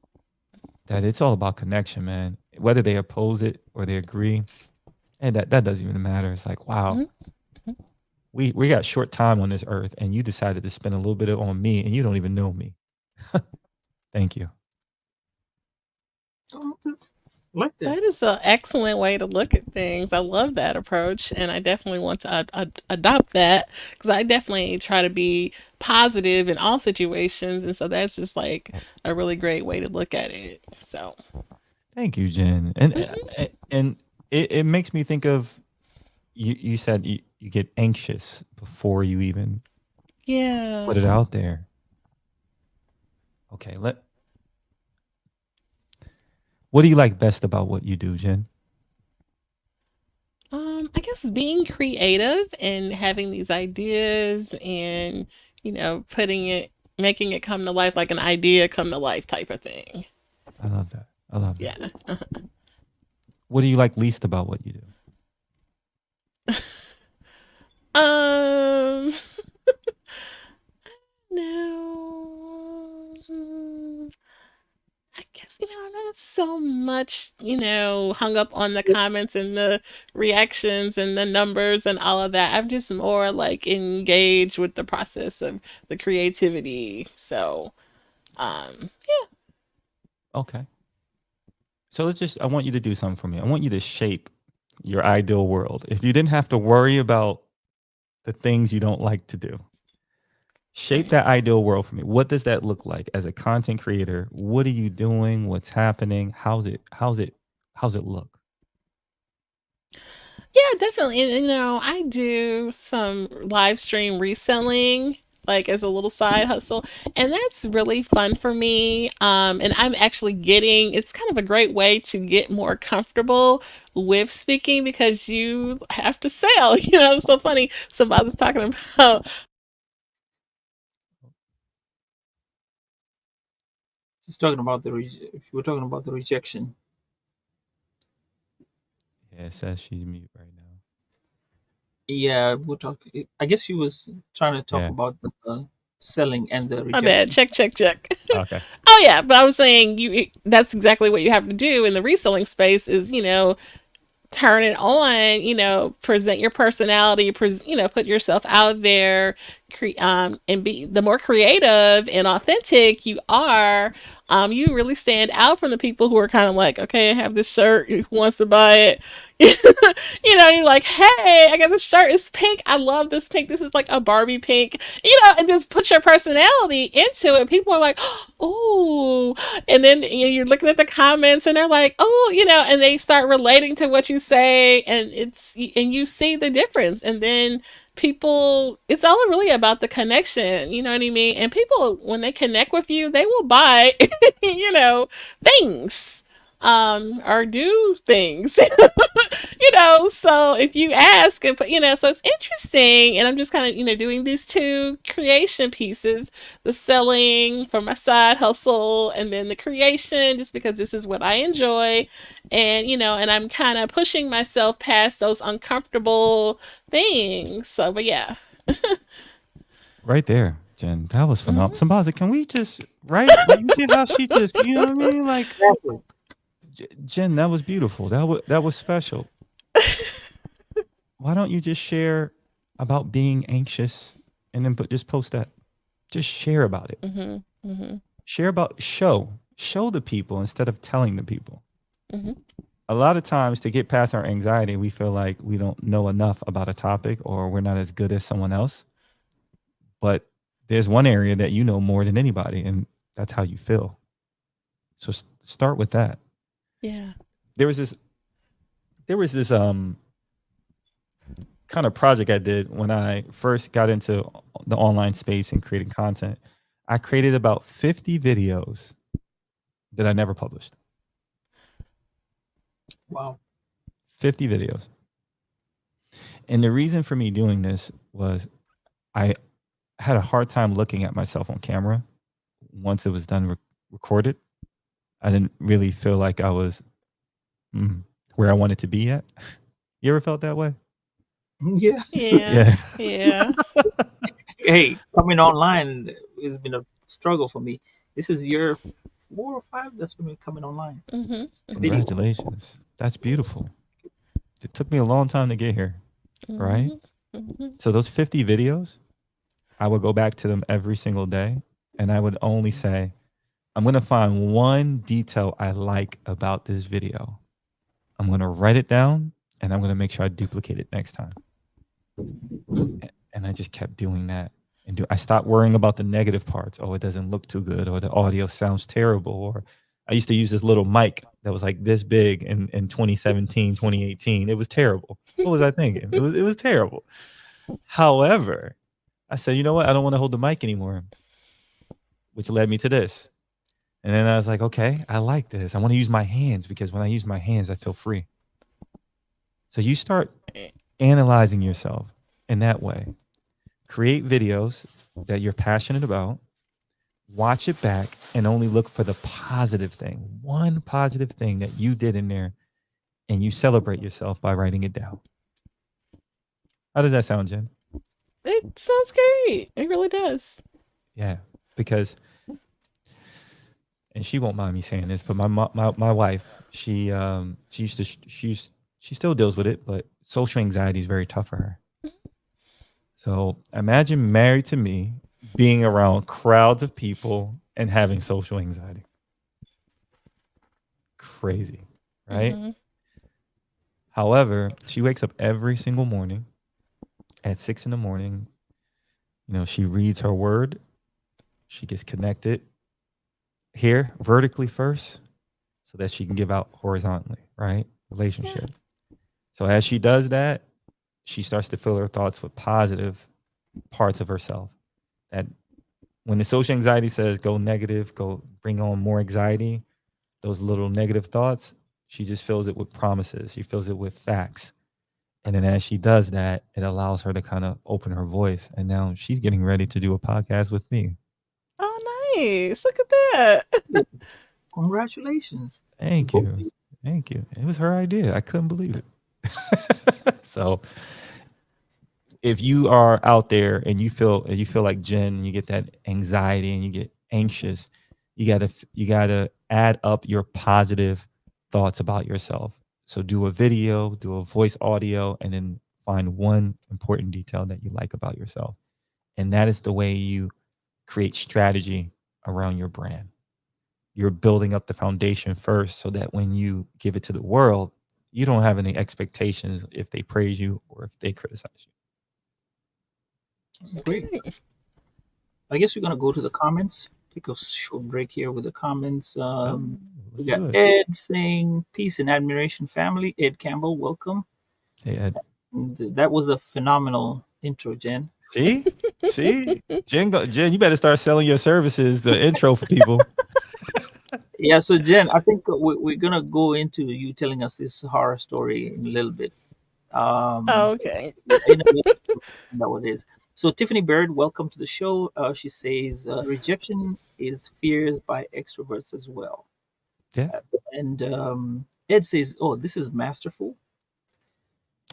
Speaker 3: That it's all about connection, man. Whether they oppose it or they agree, and that doesn't even matter. It's like, wow,
Speaker 1: Mhm.
Speaker 3: we got short time on this earth, and you decided to spend a little bit on me, and you don't even know me. Thank you.
Speaker 2: Oh, okay. Like that.
Speaker 1: That is an excellent way to look at things. I love that approach, and I definitely want to adopt that because I definitely try to be positive in all situations, and so that's just like a really great way to look at it. So,
Speaker 3: Thank you, Jen. And
Speaker 1: mhm.
Speaker 3: and it makes me think of you said you get anxious before you even
Speaker 1: Yeah.
Speaker 3: put it out there. Okay, what do you like best about what you do, Jen?
Speaker 1: I guess being creative and having these ideas and, putting it, making it come to life like an idea come to life type of thing.
Speaker 3: I love that. I love that.
Speaker 1: Yeah.
Speaker 3: What do you like least about what you do?
Speaker 1: Um, no. I guess, I'm not so much, hung up on the comments and the reactions and the numbers and all of that. I'm just more like engaged with the process of the creativity. So, yeah.
Speaker 3: Okay. So I want you to do something for me. I want you to shape your ideal world. If you didn't have to worry about the things you don't like to do, shape that ideal world for me. What does that look like as a content creator? What are you doing? What's happening? How's it look?
Speaker 1: Yeah, definitely. And, I do some live stream reselling, like as a little side hustle, and that's really fun for me. And I'm actually getting, it's kind of a great way to get more comfortable with speaking because you have to sell. It's so funny. Somebody was talking about,
Speaker 2: She's talking about if you were talking about the rejection.
Speaker 3: Yeah, it says she's mute right now.
Speaker 2: Yeah, we're talking. I guess she was trying to talk
Speaker 3: Yeah.
Speaker 2: about the selling and the
Speaker 1: my bad,
Speaker 2: rejection.
Speaker 1: check, check, check.
Speaker 3: Okay.
Speaker 1: Oh yeah, but I was saying that's exactly what you have to do in the reselling space is, turn it on, present your personality, put yourself out there, and be the more creative and authentic you are, you really stand out from the people who are kind of like, okay, I have this shirt, who wants to buy it? You're like, hey, I got this shirt, it's pink, I love this pink, this is like a Barbie pink, and just put your personality into it. People are like, oh, and then you're looking at the comments and they're like, oh, and they start relating to what you say, and you see the difference, and then people, it's all really about the connection, you know what I mean? And people, when they connect with you, they will buy things, or do things. So if you ask and put, so it's interesting, and I'm just kind of, doing these two creation pieces, the selling for my side hustle and then the creation just because this is what I enjoy, and and I'm kind of pushing myself past those uncomfortable things. So but yeah.
Speaker 3: Right there, Jen. That was phenomenal.
Speaker 1: Hmm.
Speaker 3: Sambaza, can we just right? Like you see how she just, you know what I mean? Like Jen, that was beautiful. That was special. why don't you just share about being anxious and then just post that? Just share about it.
Speaker 1: Mhm. Mhm.
Speaker 3: Share about show the people instead of telling the people.
Speaker 1: Mhm.
Speaker 3: A lot of times to get past our anxiety, we feel like we don't know enough about a topic or we're not as good as someone else. But there's one area that you know more than anybody, and that's how you feel. So start with that.
Speaker 1: Yeah.
Speaker 3: There was this kind of project I did when I first got into the online space and creating content. I created about 50 videos that I never published.
Speaker 2: Wow.
Speaker 3: 50 videos. And the reason for me doing this was I had a hard time looking at myself on camera once it was done recorded. I didn't really feel like I was where I wanted to be yet. You ever felt that way?
Speaker 2: Yeah.
Speaker 1: Yeah.
Speaker 3: Yeah.
Speaker 1: Yeah.
Speaker 2: Hey, coming online has been a struggle for me. This is year 4 or 5 that's been coming online.
Speaker 1: Mhm. Mhm.
Speaker 2: Video.
Speaker 3: Congratulations. That's beautiful. It took me a long time to get here, right?
Speaker 1: Mhm. Mhm.
Speaker 3: So those 50 videos, I would go back to them every single day and I would only say, I'm going to find one detail I like about this video. I'm going to write it down and I'm going to make sure I duplicate it next time. And I just kept doing that. And I stopped worrying about the negative parts. Oh, it doesn't look too good, or the audio sounds terrible. Or I used to use this little mic that was like this big in 2017, 2018. It was terrible. What was I thinking? It was terrible. However, I said, you know what? I don't want to hold the mic anymore, which led me to this. And then I was like, okay, I like this. I want to use my hands because when I use my hands, I feel free. So you start analyzing yourself in that way. Create videos that you're passionate about, watch it back, and only look for the positive thing, one positive thing that you did in there, and you celebrate yourself by writing it down. How does that sound, Jen?
Speaker 1: It sounds great. It really does.
Speaker 3: Yeah, because, and she won't mind me saying this, but my wife, she used to she still deals with it, but social anxiety is very tough for her. So imagine married to me, being around crowds of people and having social anxiety. Crazy, right?
Speaker 1: Mhm.
Speaker 3: However, she wakes up every single morning at 6 in the morning. She reads her word. She gets connected here vertically first so that she can give out horizontally, right?
Speaker 1: Yeah.
Speaker 3: Relationship. So as she does that, she starts to fill her thoughts with positive parts of herself. That when the social anxiety says go negative, go bring on more anxiety, those little negative thoughts, she just fills it with promises. She fills it with facts. And then as she does that, it allows her to kind of open her voice. And now she's getting ready to do a podcast with me.
Speaker 1: Oh, nice. Look at that.
Speaker 2: Congratulations to
Speaker 3: Thank
Speaker 2: both of
Speaker 3: you.
Speaker 2: you.
Speaker 3: Thank you. It was her idea. I couldn't believe it. So if you are out there and you feel like Jen, and you get that anxiety and you get anxious, you gotta add up your positive thoughts about yourself. So do a video, do a voice audio, and then find one important detail that you like about yourself. And that is the way you create strategy around your brand. You're building up the foundation first so that when you give it to the world, you don't have any expectations if they praise you or if they criticize
Speaker 2: Great.
Speaker 1: Okay.
Speaker 2: I guess we're gonna go to the comments. Take a short break here with the comments.
Speaker 3: you. Oh,
Speaker 2: We
Speaker 3: let's
Speaker 2: got
Speaker 3: do it.
Speaker 2: Ed saying peace and admiration, family. Ed Campbell, welcome.
Speaker 3: Hey, Ed.
Speaker 2: And that was a phenomenal intro, Jen.
Speaker 3: See? See? Jen, you better start selling your services, the intro for people.
Speaker 2: Yeah, so Jen, I think we're gonna go into you telling us this horror story in a little bit. Um,
Speaker 1: Okay.
Speaker 2: in a minute, we'll find out what it is. So Tiffany Bird, welcome to the show. She says rejection is fears by extroverts as well.
Speaker 3: Yeah.
Speaker 2: And Ed says, "Oh, this is masterful."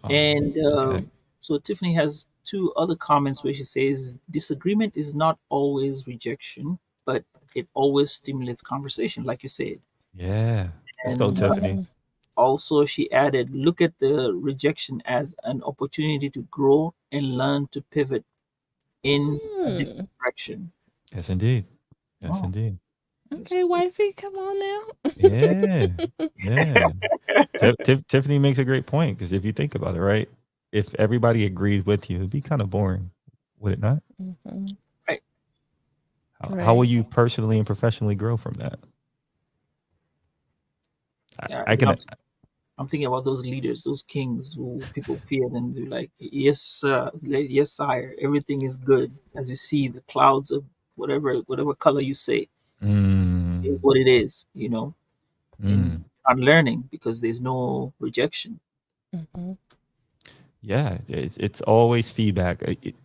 Speaker 3: Oh,
Speaker 2: And
Speaker 3: okay.
Speaker 2: so Tiffany has two other comments where she says, "Disagreement is not always rejection, but it always stimulates conversation," like you said.
Speaker 3: Yeah. Let's go,
Speaker 2: And
Speaker 3: Tiffany.
Speaker 1: Mhm.
Speaker 2: also she added, look at the rejection as an opportunity to grow and learn to pivot in a different
Speaker 1: Hmm.
Speaker 2: direction.
Speaker 3: Yes, indeed. Yes,
Speaker 2: Oh,
Speaker 3: indeed.
Speaker 2: that's
Speaker 1: Okay,
Speaker 2: good.
Speaker 1: wifey, come on now.
Speaker 3: Yeah. Yeah. Tiffany makes a great point because if you think about it, right? If everybody agreed with you, it'd be kind of boring, would it not?
Speaker 1: Hmm.
Speaker 2: Right.
Speaker 3: How will
Speaker 1: Right.
Speaker 3: you personally and professionally grow from that?
Speaker 2: Yeah,
Speaker 3: I can.
Speaker 2: I'm thinking about those leaders, those kings who people fear, and they're like, yes, yes, sire, everything is good. As you see, the clouds of whatever color you say is
Speaker 3: Mm,
Speaker 2: what it is, you know, and
Speaker 3: mm,
Speaker 2: I'm learning because there's no rejection.
Speaker 1: Hmm.
Speaker 3: yeah, it's always feedback.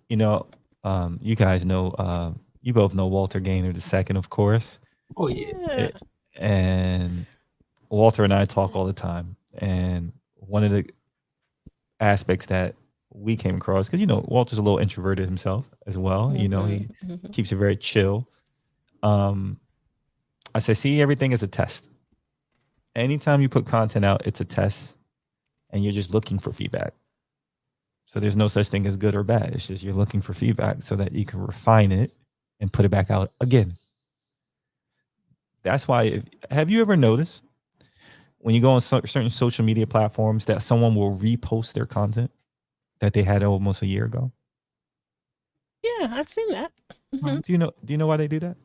Speaker 3: You guys know. You both know Walter Gaynor the second, of course,
Speaker 2: Oh yeah.
Speaker 1: Yeah.
Speaker 3: it, and Walter and I talk all the time. And one of the aspects that we came across, because Walter's a little introverted himself as well.
Speaker 1: Hmm.
Speaker 3: He
Speaker 1: Hmm.
Speaker 3: keeps it very chill. Um, I say, see everything as a test. Anytime you put content out, it's a test, and you're just looking for feedback. So there's no such thing as good or bad. It's just you're looking for feedback so that you can refine it and put it back out again. That's why. Have you ever noticed when you go on certain social media platforms that someone will repost their content that they had almost a year ago?
Speaker 1: Yeah, I've seen that. Hmm.
Speaker 2: Mhm.
Speaker 3: Do you know why they do that?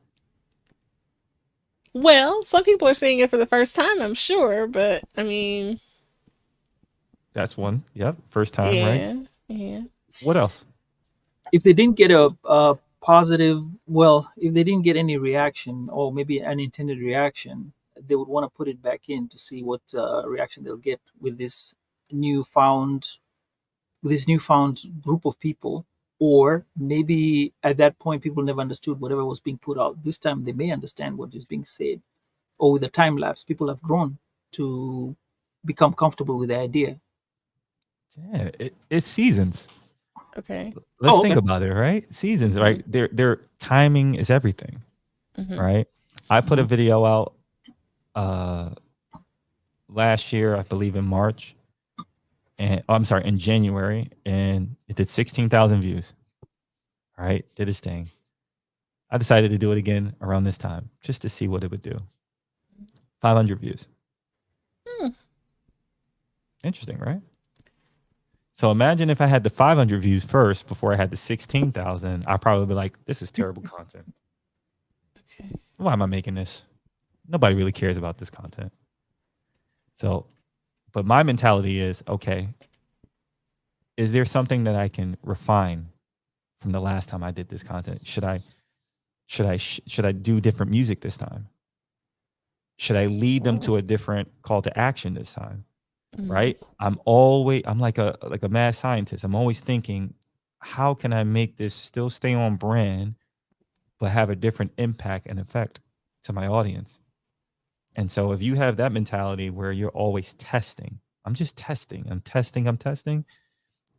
Speaker 1: Well, some people are seeing it for the first time, I'm sure, but I mean,
Speaker 3: That's one. Yep. First time, right?
Speaker 1: yeah, yeah.
Speaker 3: What else?
Speaker 2: If they didn't get a positive, well, if they didn't get any reaction or maybe an intended reaction, they would want to put it back in to see what reaction they'll get newfound with this newfound group of people. Or maybe at that point people never understood whatever was being put out. This time they may understand what is being said. Or with the time lapse, people have grown to become comfortable with the idea.
Speaker 3: Yeah, it's seasons.
Speaker 1: Okay.
Speaker 3: Let's
Speaker 2: Oh,
Speaker 3: think
Speaker 2: okay.
Speaker 3: about it, right? Seasons,
Speaker 1: Hmm.
Speaker 3: right? Their timing is everything,
Speaker 1: Hmm.
Speaker 3: right? I put a
Speaker 2: Mhm.
Speaker 3: video out uh last year, I believe in March, and I'm sorry, in January, and it did 16,000 views. Right, did its thing. I decided to do it again around this time just to see what it would do. 500 views.
Speaker 1: Hmm.
Speaker 3: Interesting, right? So imagine if I had the 500 views first before I had the 16,000. I'd probably be like, this is terrible content.
Speaker 1: Okay.
Speaker 3: Why am I making this? Nobody really cares about this content. So, but my mentality is okay, is there something that I can refine from the last time I did this content? Should I do different music this time? Should I lead them to a different call to action this time?
Speaker 1: Hmm.
Speaker 3: Right? I'm like a mad scientist. I'm always thinking, how can I make this still stay on brand, but have a different impact and effect to my audience? And so if you have that mentality where you're always testing, I'm just testing, I'm testing,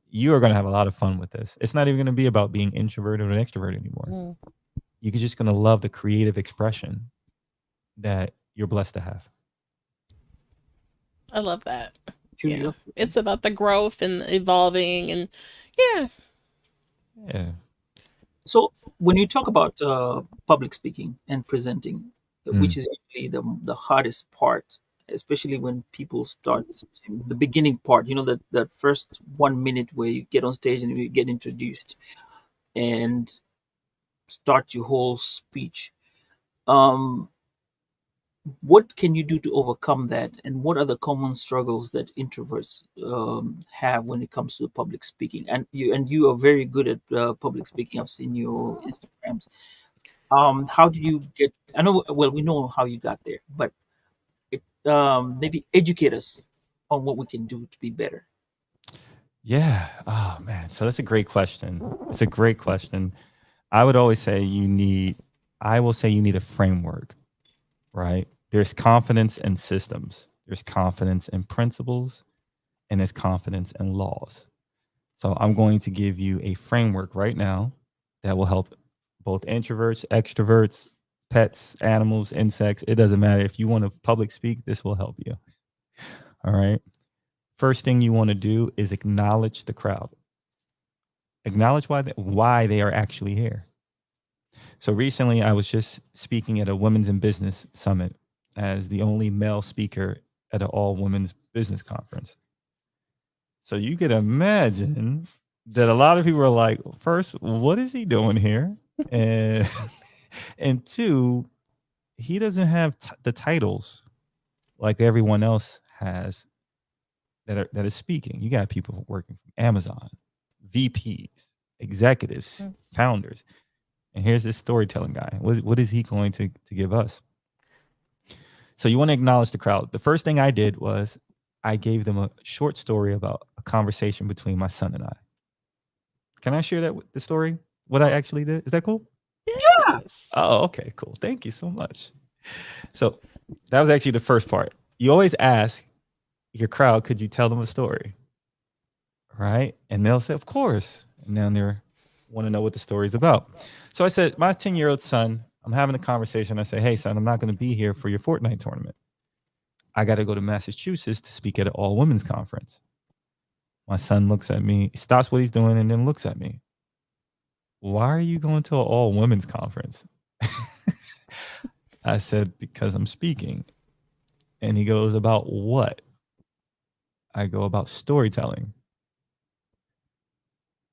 Speaker 3: you are going to have a lot of fun with this. It's not even going to be about being introverted or extroverted anymore.
Speaker 1: Hmm.
Speaker 3: You're just going to love the creative expression that you're blessed to have.
Speaker 1: I love that. Yeah.
Speaker 2: Curiosity.
Speaker 1: It's about the growth and evolving and yeah.
Speaker 3: Yeah.
Speaker 2: So when you talk about public speaking and presenting, which
Speaker 3: Mm,
Speaker 2: is actually the hardest part, especially when people start the beginning part, that first 1 minute where you get on stage and you get introduced and start your whole speech. Um, what can you do to overcome that, and what are the common struggles that introverts have when it comes to public speaking? And you are very good at public speaking. I've seen your Instagrams. How did you get? I know. Well, we know how you got there, but maybe educate us on what we can do to be better.
Speaker 3: yeah. Oh man. So that's a great question. It's a great question. I would always say I will say you need a framework, right? There's confidence in systems, there's confidence in principles, and there's confidence in laws. So I'm going to give you a framework right now that will help both introverts, extroverts, pets, animals, insects. It doesn't matter. If you want to public speak, this will help you. All right. First thing you want to do is acknowledge the crowd. Acknowledge why they are actually here. So recently, I was just speaking at a women's in business summit as the only male speaker at an all women's business conference. So you could imagine that a lot of people are like, first, what is he doing here? And and two, he doesn't have the titles like everyone else has that is speaking. You got people working from Amazon, VPs, executives, founders. And here's this storytelling guy. What is he going to give us? So you want to acknowledge the crowd. The first thing I did was I gave them a short story about a conversation between my son and I. Can I share the story? What I actually did? Is that cool?
Speaker 1: Yes.
Speaker 3: Oh, okay, cool. Thank you so much. So that was actually the first part. You always ask your crowd, could you tell them a story? Right? And they'll say, of course. And then they want to know what the story is about. So I said, my 10-year-old son, I'm having a conversation. I say, hey, son, I'm not going to be here for your Fortnite tournament. I got to go to Massachusetts to speak at an all women's conference. My son looks at me, stops what he's doing, and then looks at me. Why are you going to an all women's conference? I said, because I'm speaking. And he goes, about what? I go, about storytelling.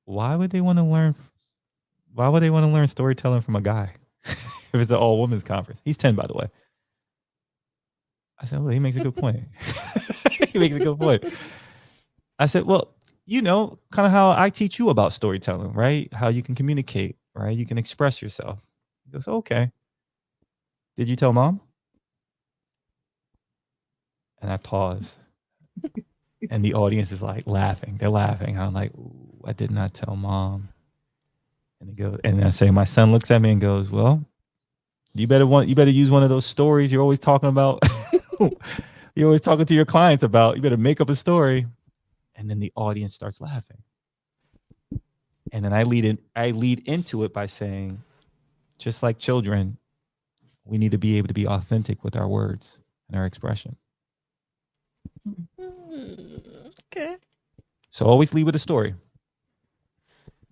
Speaker 3: Why would they want to learn? Why would they want to learn storytelling from a guy if it's an all women's conference? He's 10, by the way. I said, well, he makes a good point. He makes a good point. I said, well, you know, kind of how I teach you about storytelling, right? How you can communicate, right? You can express yourself. He goes, okay. Did you tell mom? And I pause. And the audience is like laughing. They're laughing. I'm like, ooh, I did not tell mom. And he goes, and I say, my son looks at me and goes, well, you better use one of those stories you're always talking about. You're always talking to your clients about. You better make up a story. And then the audience starts laughing. And then I lead into it by saying, just like children, we need to be able to be authentic with our words and our expression.
Speaker 1: Okay.
Speaker 3: So always lead with a story.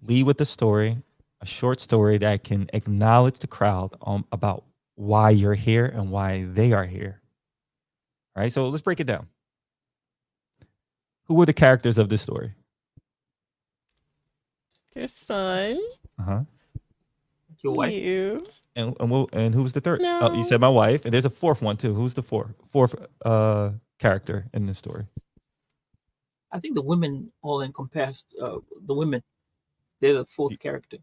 Speaker 3: Lead with a story, a short story that can acknowledge the crowd about why you're here and why they are here. All right, so let's break it down. Who were the characters of this story?
Speaker 1: Your son.
Speaker 3: Uh-huh.
Speaker 2: Your wife.
Speaker 1: You.
Speaker 3: And who was the third?
Speaker 1: No.
Speaker 3: Oh, you said my wife, and there's a fourth one too. Who's the fourth character in this story?
Speaker 2: I think the women all encompassed. The women, they're the fourth character.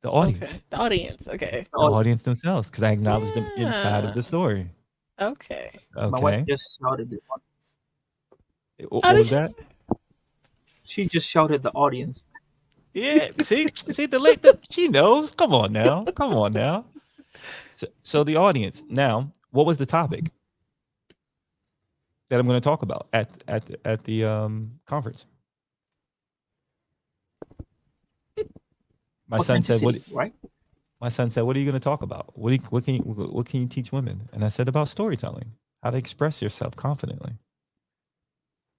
Speaker 3: The audience.
Speaker 1: Okay. The audience. Okay.
Speaker 3: The audience themselves, because I acknowledged them inside of the story.
Speaker 1: Okay.
Speaker 3: Okay.
Speaker 2: My wife just shouted the audience.
Speaker 3: What was that?
Speaker 2: She just shouted the audience.
Speaker 3: Yeah, see, she knows. Come on now. So the audience. Now, what was the topic that I'm going to talk about at the conference? My son said, "What?"
Speaker 2: Right?
Speaker 3: My son said, "What are you going to talk about? What can you teach women?" And I said, "About storytelling, how to express yourself confidently."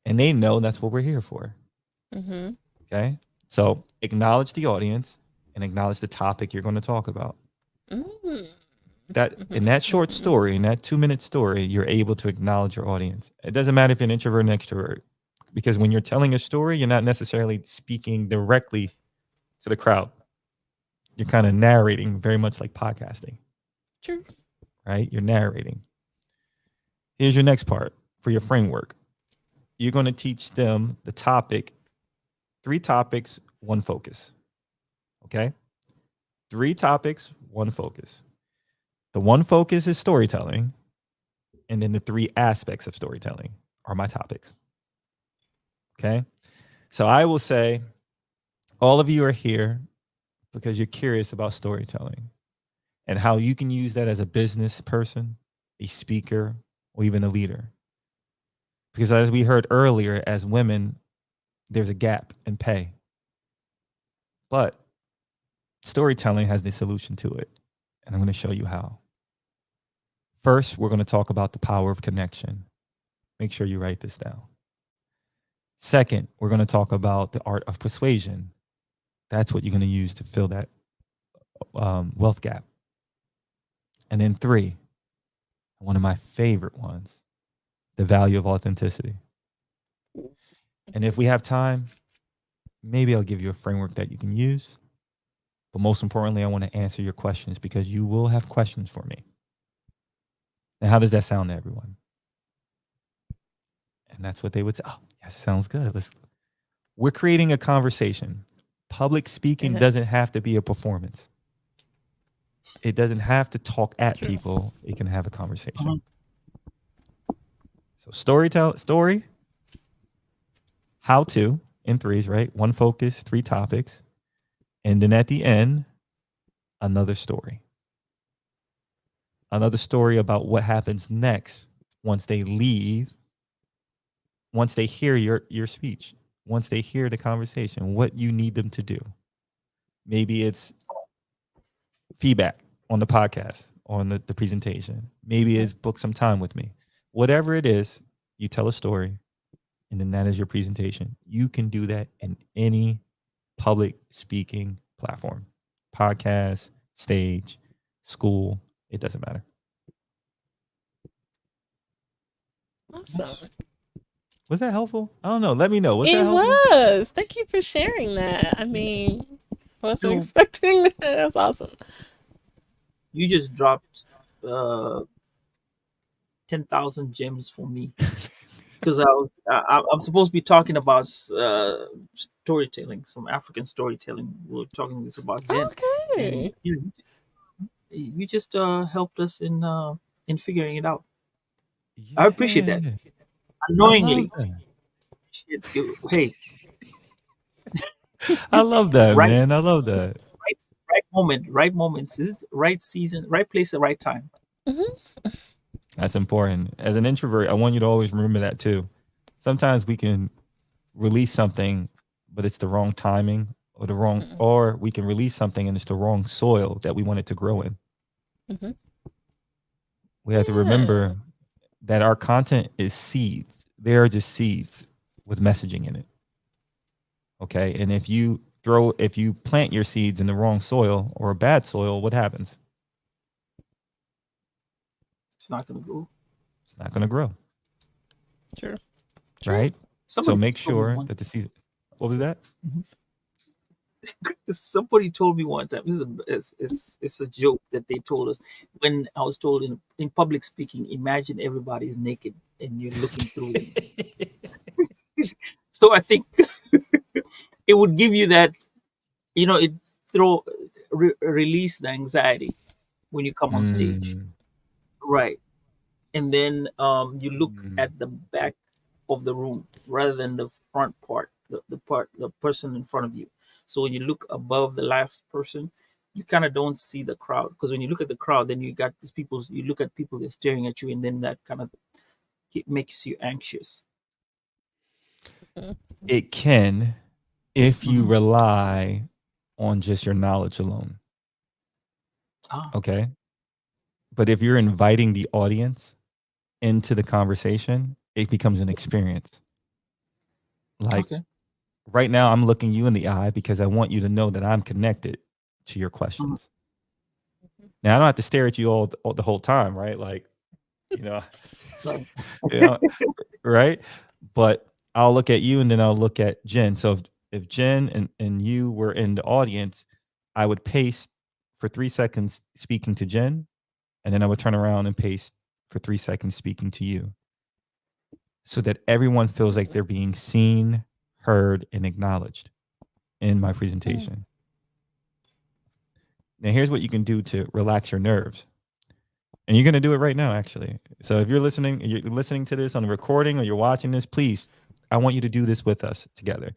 Speaker 3: And they know that's what we're here for.
Speaker 1: Mm-hmm.
Speaker 3: Okay, so acknowledge the audience and acknowledge the topic you're going to talk about.
Speaker 1: Mm-hmm.
Speaker 3: That in that short story, in that 2-minute story, you're able to acknowledge your audience. It doesn't matter if you're an introvert or an extrovert, because when you're telling a story, you're not necessarily speaking directly to the crowd. You're kind of narrating, very much like podcasting.
Speaker 1: True.
Speaker 3: Right? You're narrating. Here's your next part for your framework. You're going to teach them the topic, 3 topics, 1 focus. Okay? 3 topics, 1 focus. The 1 focus is storytelling, and then the 3 aspects of storytelling are my topics. Okay? So I will say, all of you are here because you're curious about storytelling and how you can use that as a business person, a speaker, or even a leader. Because as we heard earlier, as women, there's a gap in pay. But storytelling has the solution to it. And I'm going to show you how. First, we're going to talk about the power of connection. Make sure you write this down. Second, we're going to talk about the art of persuasion. That's what you're going to use to fill that wealth gap. And then three, one of my favorite ones, the value of authenticity. And if we have time, maybe I'll give you a framework that you can use. But most importantly, I want to answer your questions because you will have questions for me. And how does that sound to everyone? And that's what they would say. Oh, yes, sounds good. We're creating a conversation. Public speaking doesn't
Speaker 1: Yes.
Speaker 3: have to be a performance. It doesn't have to talk at
Speaker 1: True.
Speaker 3: people. It can have a conversation.
Speaker 2: Mhm.
Speaker 3: So story, how to in threes, right? One focus, three topics. And then at the end, another story. Another story about what happens next once they leave, once they hear your speech, once they hear the conversation, what you need them to do. Maybe it's feedback on the podcast, on the presentation. Maybe it's book some time with me. Whatever it is, you tell a story, and then that is your presentation. You can do that in any public speaking platform, podcast, stage, school. It doesn't matter.
Speaker 1: Awesome.
Speaker 3: Was that helpful? I don't know. Let me know. Was that
Speaker 1: It
Speaker 3: helpful?
Speaker 1: was. Thank you for sharing that. I mean, I wasn't
Speaker 2: You
Speaker 1: expecting that. That was awesome.
Speaker 2: you just dropped uh 10,000 gems for me because I'm supposed to be talking about storytelling, some African storytelling. We're talking this about Jen, and
Speaker 1: Okay.
Speaker 2: you just helped us in figuring it out. I appreciate that
Speaker 3: Yeah. I love
Speaker 2: unknowingly.
Speaker 3: that.
Speaker 2: Hey,
Speaker 3: I love that,
Speaker 2: right,
Speaker 3: man. I love that.
Speaker 2: right moment, right moments. This is right season, right place, at right time.
Speaker 1: Hmm.
Speaker 3: That's important. As an introvert, I want you to always remember that too. Sometimes we can release something, but it's the wrong timing or we can release something and it's the wrong soil that we want it to grow in.
Speaker 1: Hmm.
Speaker 3: We have to
Speaker 1: Yeah.
Speaker 3: remember that our content is seeds. They are just seeds with messaging in it. Okay. And if you plant your seeds in the wrong soil or a bad soil, what happens?
Speaker 2: It's not gonna go.
Speaker 3: It's not going to grow.
Speaker 1: True. True.
Speaker 3: Right. So
Speaker 2: Somebody
Speaker 3: make
Speaker 2: told me
Speaker 3: sure
Speaker 2: one.
Speaker 3: that the season, what was that?
Speaker 2: Mhm. Somebody told me one time. This is it's a joke that they told us when I was told in public speaking. Imagine everybody's naked and you're looking through them. So I think it would give you that, it throw release the anxiety when you come on stage,
Speaker 3: Mm,
Speaker 2: right? And then you look
Speaker 3: mm,
Speaker 2: at the back of the room rather than the front part, the person in front of you. So when you look above the last person, you kind of don't see the crowd, because when you look at the crowd, then you got these people. You look at people, they're staring at you, and then that kind of makes you anxious.
Speaker 1: Mhm.
Speaker 3: it can if you
Speaker 2: Hmm.
Speaker 3: rely on just your knowledge alone.
Speaker 2: Ah,
Speaker 3: Okay. But if you're inviting the audience into the conversation, it becomes an experience. Like
Speaker 2: okay.
Speaker 3: right now, I'm looking you in the eye because I want you to know that I'm connected to your
Speaker 2: Mhm.
Speaker 3: questions. Now, I don't have to stare at you all the whole time, right? Like, you know,
Speaker 2: Right.
Speaker 3: you know, right? But I'll look at you and then I'll look at Jen. So if Jen and you were in the audience, I would pace for 3 seconds speaking to Jen, and then I would turn around and pace for 3 seconds speaking to you so that everyone feels like they're being seen, heard, and acknowledged in my
Speaker 1: Mm.
Speaker 3: presentation. Now, here's what you can do to relax your nerves. And you're going to do it right now, actually. So if you're listening to this on the recording or you're watching this, please, I want you to do this with us together.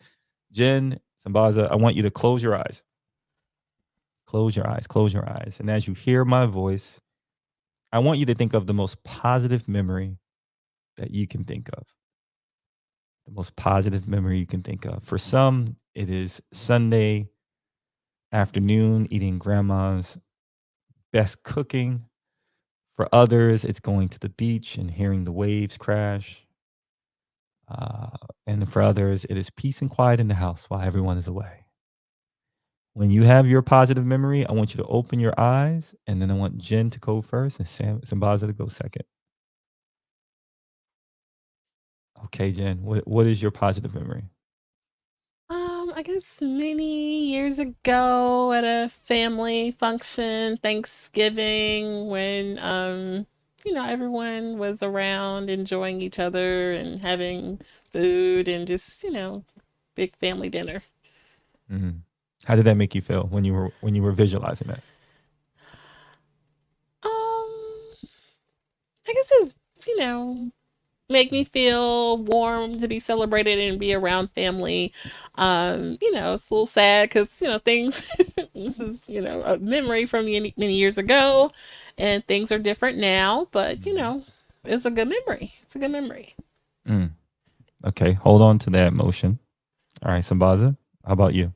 Speaker 3: Jen, Sambaza, I want you to close your eyes. Close your eyes, close your eyes. And as you hear my voice, I want you to think of the most positive memory that you can think of. The most positive memory you can think of. For some, it is Sunday afternoon eating grandma's best cooking. For others, it's going to the beach and hearing the waves crash. Uh, and for others, it is peace and quiet in the house while everyone is away. When you have your positive memory, I want you to open your eyes, and then I want Jen to go first and Sambaza to go second. Okay, Jen, what is your positive memory?
Speaker 1: I guess many years ago at a family function, Thanksgiving, when everyone was around enjoying each other and having food and just, big family dinner.
Speaker 3: Mhm. How did that make you feel when you were visualizing that?
Speaker 1: Um, I guess it's, make me feel warm to be celebrated and be around family. It's a little sad because, things, this is, a memory from many, many years ago and things are different now, but, it's a good memory. It's a good memory.
Speaker 3: Mm. Okay, hold on to that emotion. All right, Sambaza, how about you?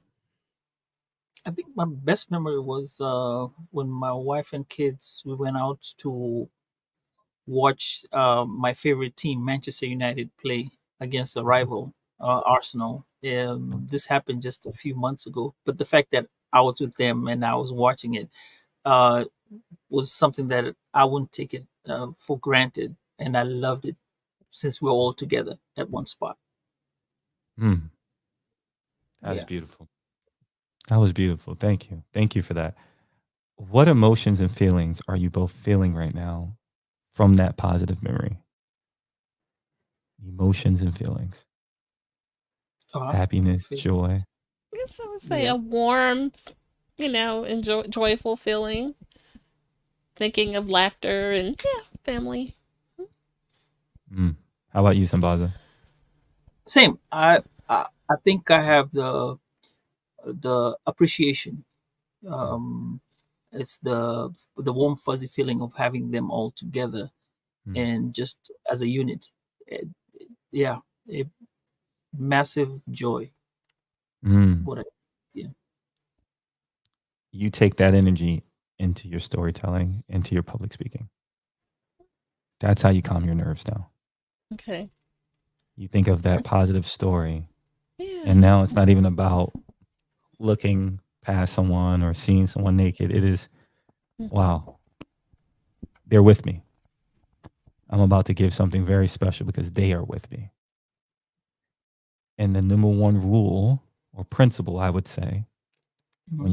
Speaker 2: I think my best memory was when my wife and kids we went out to watch my favorite team, Manchester United, play against a rival, Arsenal. This happened just a few months ago, but the fact that I was with them and I was watching it uh, was something that I wouldn't take it for granted, and I loved it since we are all together at one spot.
Speaker 3: Mm, that's
Speaker 2: Yeah.
Speaker 3: beautiful. That was beautiful. Thank you. Thank you for that. What emotions and feelings are you both feeling right now from that positive memory? Emotions and feelings.
Speaker 2: Uh,
Speaker 3: Happiness,
Speaker 2: feel,
Speaker 3: joy.
Speaker 1: I guess I would say
Speaker 2: yeah.
Speaker 1: a warm, joyful feeling, thinking of laughter and, yeah, family.
Speaker 3: Mm. How about you, Sambaza?
Speaker 2: Same. I think I have the appreciation. Um, it's the warm fuzzy feeling of having them all together
Speaker 3: Mm.
Speaker 2: and just as a unit. Eh, yeah, a massive joy.
Speaker 3: Mm.
Speaker 2: What I, yeah.
Speaker 3: You take that energy into your storytelling, into your public speaking. That's how you calm your nerves down.
Speaker 1: Okay.
Speaker 3: You think of that positive story,
Speaker 1: Yeah.
Speaker 3: and now it's not even about looking past someone or seeing someone naked. It is,
Speaker 1: Mm-hmm.
Speaker 3: wow, they're with me. I'm about to give something very special because they are with me. And the number one rule or principle, I would say,
Speaker 2: Mhm.
Speaker 3: when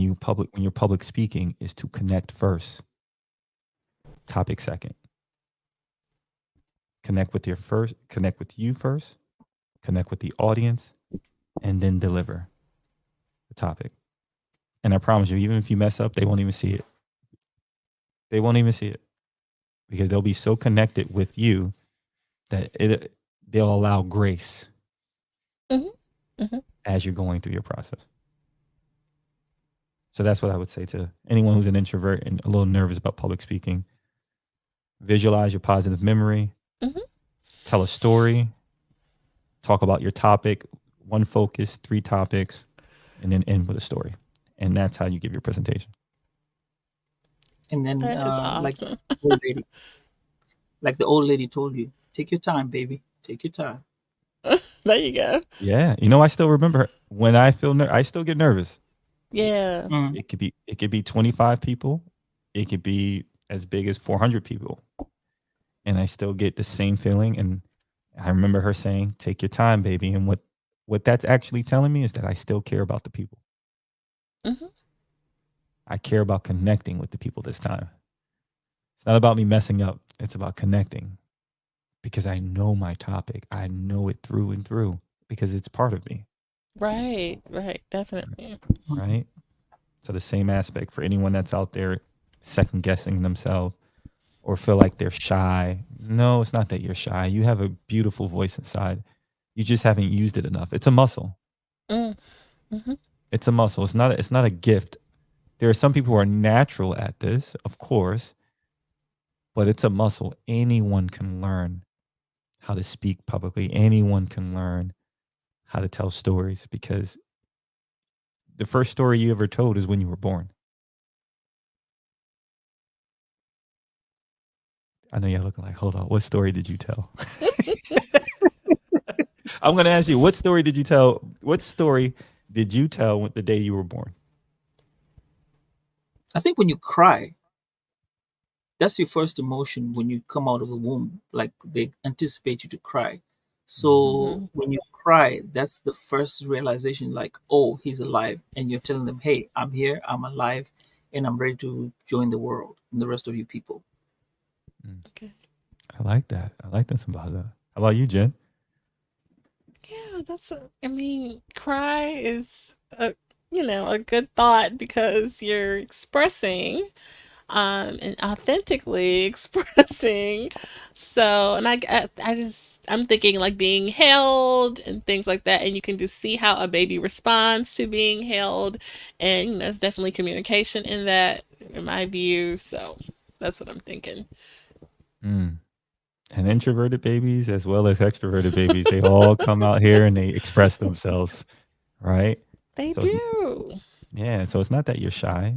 Speaker 3: you're public speaking is to connect first, topic second. Connect with you first, connect with the audience, and then deliver the topic. And I promise you, even if you mess up, they won't even see it. They won't even see it because they'll be so connected with you that they'll allow grace
Speaker 1: Mm-hmm. Mm-hmm.
Speaker 3: as you're going through your process. So that's what I would say to anyone who's an introvert and a little nervous about public speaking. Visualize your positive memory,
Speaker 1: Mm-hmm.
Speaker 3: tell a story, talk about your topic, one focus, three topics, and then end with a story. And that's how you give your presentation.
Speaker 2: And then,
Speaker 1: That is awesome.
Speaker 2: like the old lady told you, take your time, baby. Take your time.
Speaker 1: There you go.
Speaker 3: Yeah, I still remember when I still get nervous.
Speaker 1: Yeah.
Speaker 2: Mm.
Speaker 3: It could be 25 people, it could be as big as 400 people, and I still get the same feeling. And I remember her saying, "Take your time, baby." And what that's actually telling me is that I still care about the people.
Speaker 1: Mm-hmm.
Speaker 3: I care about connecting with the people this time. It's not about me messing up. It's about connecting because I know my topic. I know it through and through because it's part of me,
Speaker 1: Right. Right. Definitely.
Speaker 2: Mhm.
Speaker 3: right? So the same aspect for anyone that's out there second guessing themselves or feel like they're shy. No, it's not that you're shy. You have a beautiful voice inside. You just haven't used it enough. It's a muscle.
Speaker 1: Mm. Mm-hmm.
Speaker 3: It's a muscle. It's not a gift. There are some people who are natural at this, of course, but it's a muscle. Anyone can learn how to speak publicly. Anyone can learn how to tell stories because the first story you ever told is when you were born. I know you're looking like, hold on, what story did you tell? I'm going to ask you, what story did you tell? What story did you tell the day you were born?
Speaker 2: I think when you cry, that's your first emotion when you come out of the womb. Like they anticipate you to cry. So
Speaker 1: Hmm.
Speaker 2: when you cry, that's the first realization like, oh, he's alive. And you're telling them, hey, I'm here, I'm alive, and I'm ready to join the world and the rest of you people.
Speaker 3: Mm,
Speaker 1: Okay.
Speaker 3: I like that. I like that, Sambaza. How about you, Jen?
Speaker 1: Yeah, I mean, cry is a good thought because you're expressing and authentically expressing. So, and I'm thinking like being held and things like that, and you can just see how a baby responds to being held, and there's definitely communication in that, in my view. So, that's what I'm thinking.
Speaker 3: Mm. And introverted babies as well as extroverted babies, they all come out here and they express themselves, right?
Speaker 1: They
Speaker 3: So it's,
Speaker 1: do.
Speaker 3: yeah, so it's not that you're shy.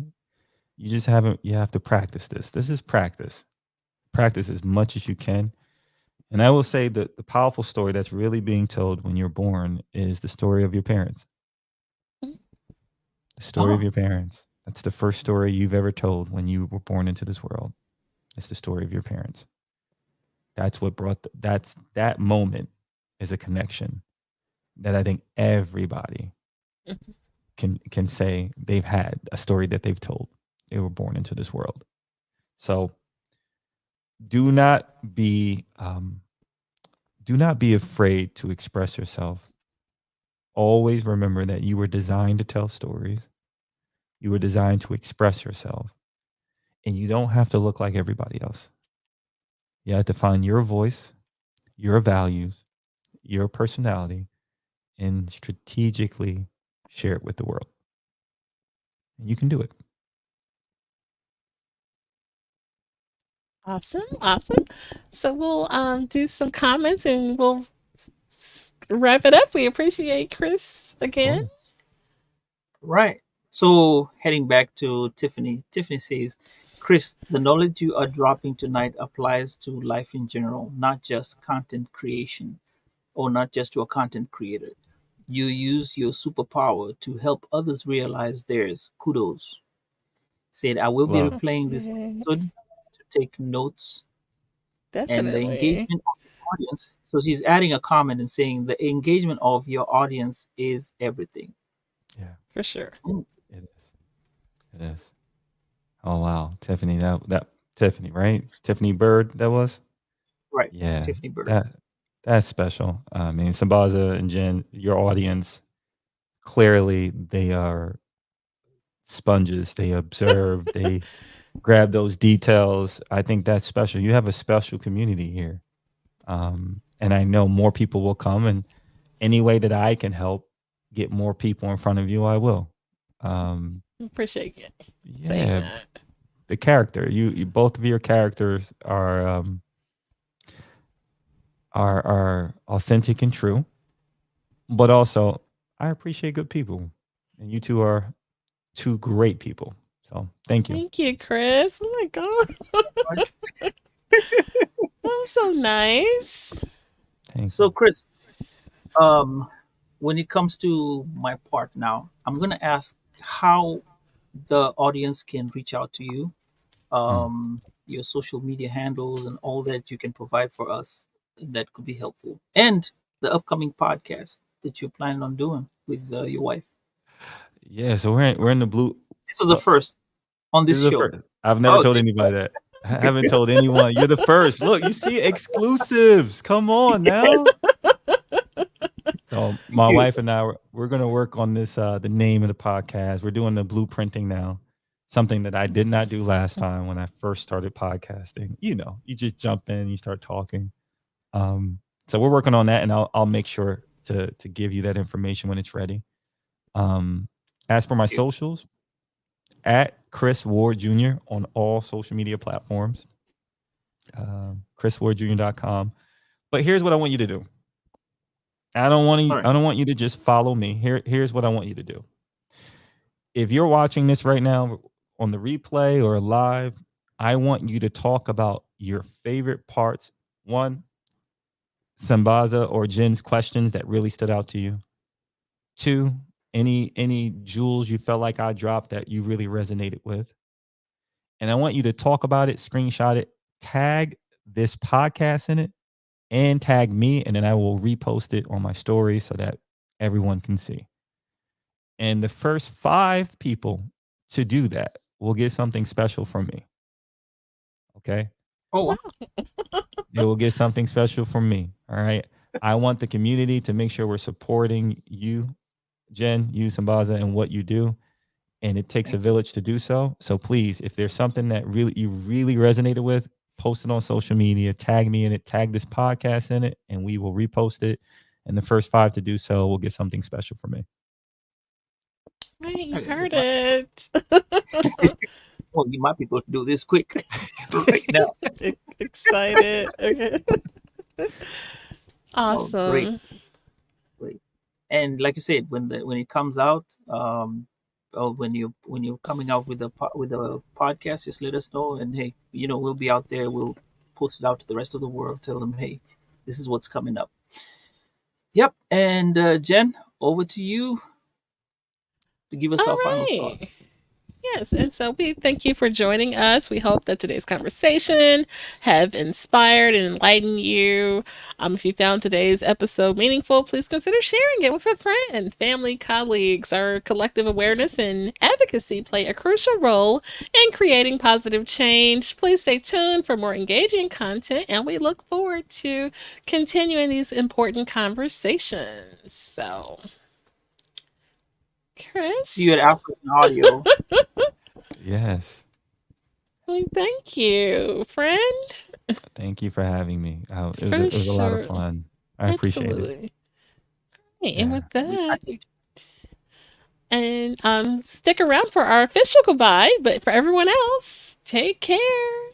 Speaker 3: You just haven't. You have to practice this. This is practice. Practice as much as you can. And I will say that the powerful story that's really being told when you're born is the story of your parents. The story of
Speaker 2: Oh,
Speaker 3: your parents. That's the first story you've ever told when you were born into this world. It's the story of your parents. That's what brought that moment is a connection that I think everybody can say they've had a story that they've told. They were born into this world. So do not be do not be afraid to express yourself. Always remember that you were designed to tell stories. You were designed to express yourself, and you don't have to look like everybody else. You have to find your voice, your values, your personality, and strategically share it with the world. And you can do it.
Speaker 1: Awesome, awesome. So we'll do some comments and we'll wrap it up. We appreciate Chris again.
Speaker 3: Cool.
Speaker 2: right. So heading back to Tiffany, Tiffany says, Chris, the knowledge you are dropping tonight applies to life in general, not just content creation or not just to a content creator. You use your superpower to help others realize theirs. Kudos. Said, I will be
Speaker 3: Love.
Speaker 2: replaying this
Speaker 1: Okay,
Speaker 2: episode to take notes and the
Speaker 1: definitely.
Speaker 2: engagement of the audience. So she's adding a comment and saying the engagement of your audience is everything.
Speaker 3: Yeah,
Speaker 1: For sure.
Speaker 2: Mm,
Speaker 3: it is. It is. Oh wow, Tiffany. That Tiffany, right? Tiffany Bird. That was.
Speaker 2: right,
Speaker 3: Yeah,
Speaker 2: Tiffany Bird.
Speaker 3: that that's special. I mean, Sambaza and Jen, your audience clearly they are sponges. They observe. They grab those details. I think that's special. You have a special community here, and I know more people will come. And any way that I can help get more people in front of you, I will. Um,
Speaker 1: Appreciate you saying
Speaker 3: yeah,
Speaker 1: that.
Speaker 3: the character. You both of your characters are authentic and true, but also I appreciate good people, and you two are two great people. So thank you,
Speaker 1: Thank you, Chris. Oh my God.
Speaker 2: Right.
Speaker 1: That was so nice.
Speaker 3: thank you.
Speaker 2: So, Chris, um, when it comes to my part now, I'm going to ask how the audience can reach out to you,
Speaker 3: Mm.
Speaker 2: your social media handles, and all that you can provide for us that could be helpful, and the upcoming podcast that you're planning on doing with your wife.
Speaker 3: Yeah, so we're in the blue.
Speaker 2: This was a
Speaker 3: So
Speaker 2: first on
Speaker 3: this
Speaker 2: this
Speaker 3: is the
Speaker 2: show.
Speaker 3: first. I've never
Speaker 2: Oh,
Speaker 3: told
Speaker 2: thank
Speaker 3: anybody that. I haven't told anyone. You're the first. Look, you see exclusives. Come on
Speaker 2: yes,
Speaker 3: now. So
Speaker 2: thank
Speaker 3: my
Speaker 2: you.
Speaker 3: wife and I we're gonna work on this the name of the podcast. We're doing the blueprinting now. Something that I did not do last time when I first started podcasting. You just jump in, you start talking. Um, so we're working on that, and I'll make sure to give you that information when it's ready. Um, as for my
Speaker 2: Thank you.
Speaker 3: socials, at Chris Ward Jr. on all social media platforms, chriswardjr.com. But here's what I want you to do.
Speaker 2: All right.
Speaker 3: I don't want you to just follow me. Here's what I want you to do. If you're watching this right now on the replay or live, I want you to talk about your favorite parts. One, Sambaza or Jen's questions that really stood out to you? Two, any jewels you felt like I dropped that you really resonated with? And I want you to talk about it, screenshot it, tag this podcast in it, and tag me, and then I will repost it on my story so that everyone can see. And the first 5 people to do that will get something special from me. Okay?
Speaker 2: Oh,
Speaker 1: Wow.
Speaker 3: They will get something special from me. All right. I want the community to make sure we're supporting you, Jen, you, Sambaza, and what you do. And it takes a
Speaker 2: thank you.
Speaker 3: village to do so. So please, if there's something that really you really resonated with, post it on social media, tag me in it, tag this podcast in it, and we will repost it. And the first 5 to do so will get something special from me.
Speaker 1: Right, you
Speaker 2: Okay,
Speaker 1: heard it.
Speaker 2: well, you might be able to do this quick right now.
Speaker 1: Excited. Okay.
Speaker 2: Oh, great,
Speaker 1: Awesome.
Speaker 2: great. And like you said, when it comes out, or when you're coming out with with a podcast, just let us know. And hey, we'll be out there. We'll post it out to the rest of the world. Tell them, hey, this is what's coming up. Yep. And Jen, over to you to give
Speaker 1: All
Speaker 2: us our final
Speaker 1: right.
Speaker 2: thoughts.
Speaker 1: Yes, and so we thank you for joining us. We hope that today's conversation have inspired and enlightened you. If you found today's episode meaningful, please consider sharing it with a friend, family, colleagues. Our collective awareness and advocacy play a crucial role in creating positive change. Please stay tuned for more engaging content, and we look forward to continuing these important conversations. So,
Speaker 2: See you at
Speaker 1: Chris.
Speaker 2: African Audio.
Speaker 3: Yes.
Speaker 1: Well, thank you, friend.
Speaker 3: Thank you for having me.
Speaker 1: For
Speaker 3: It was a lot of
Speaker 1: sure.
Speaker 3: fun. I appreciate it.
Speaker 1: Absolutely. Right, and
Speaker 3: Yeah.
Speaker 1: with that, and stick around for our official goodbye. But for everyone else, take care.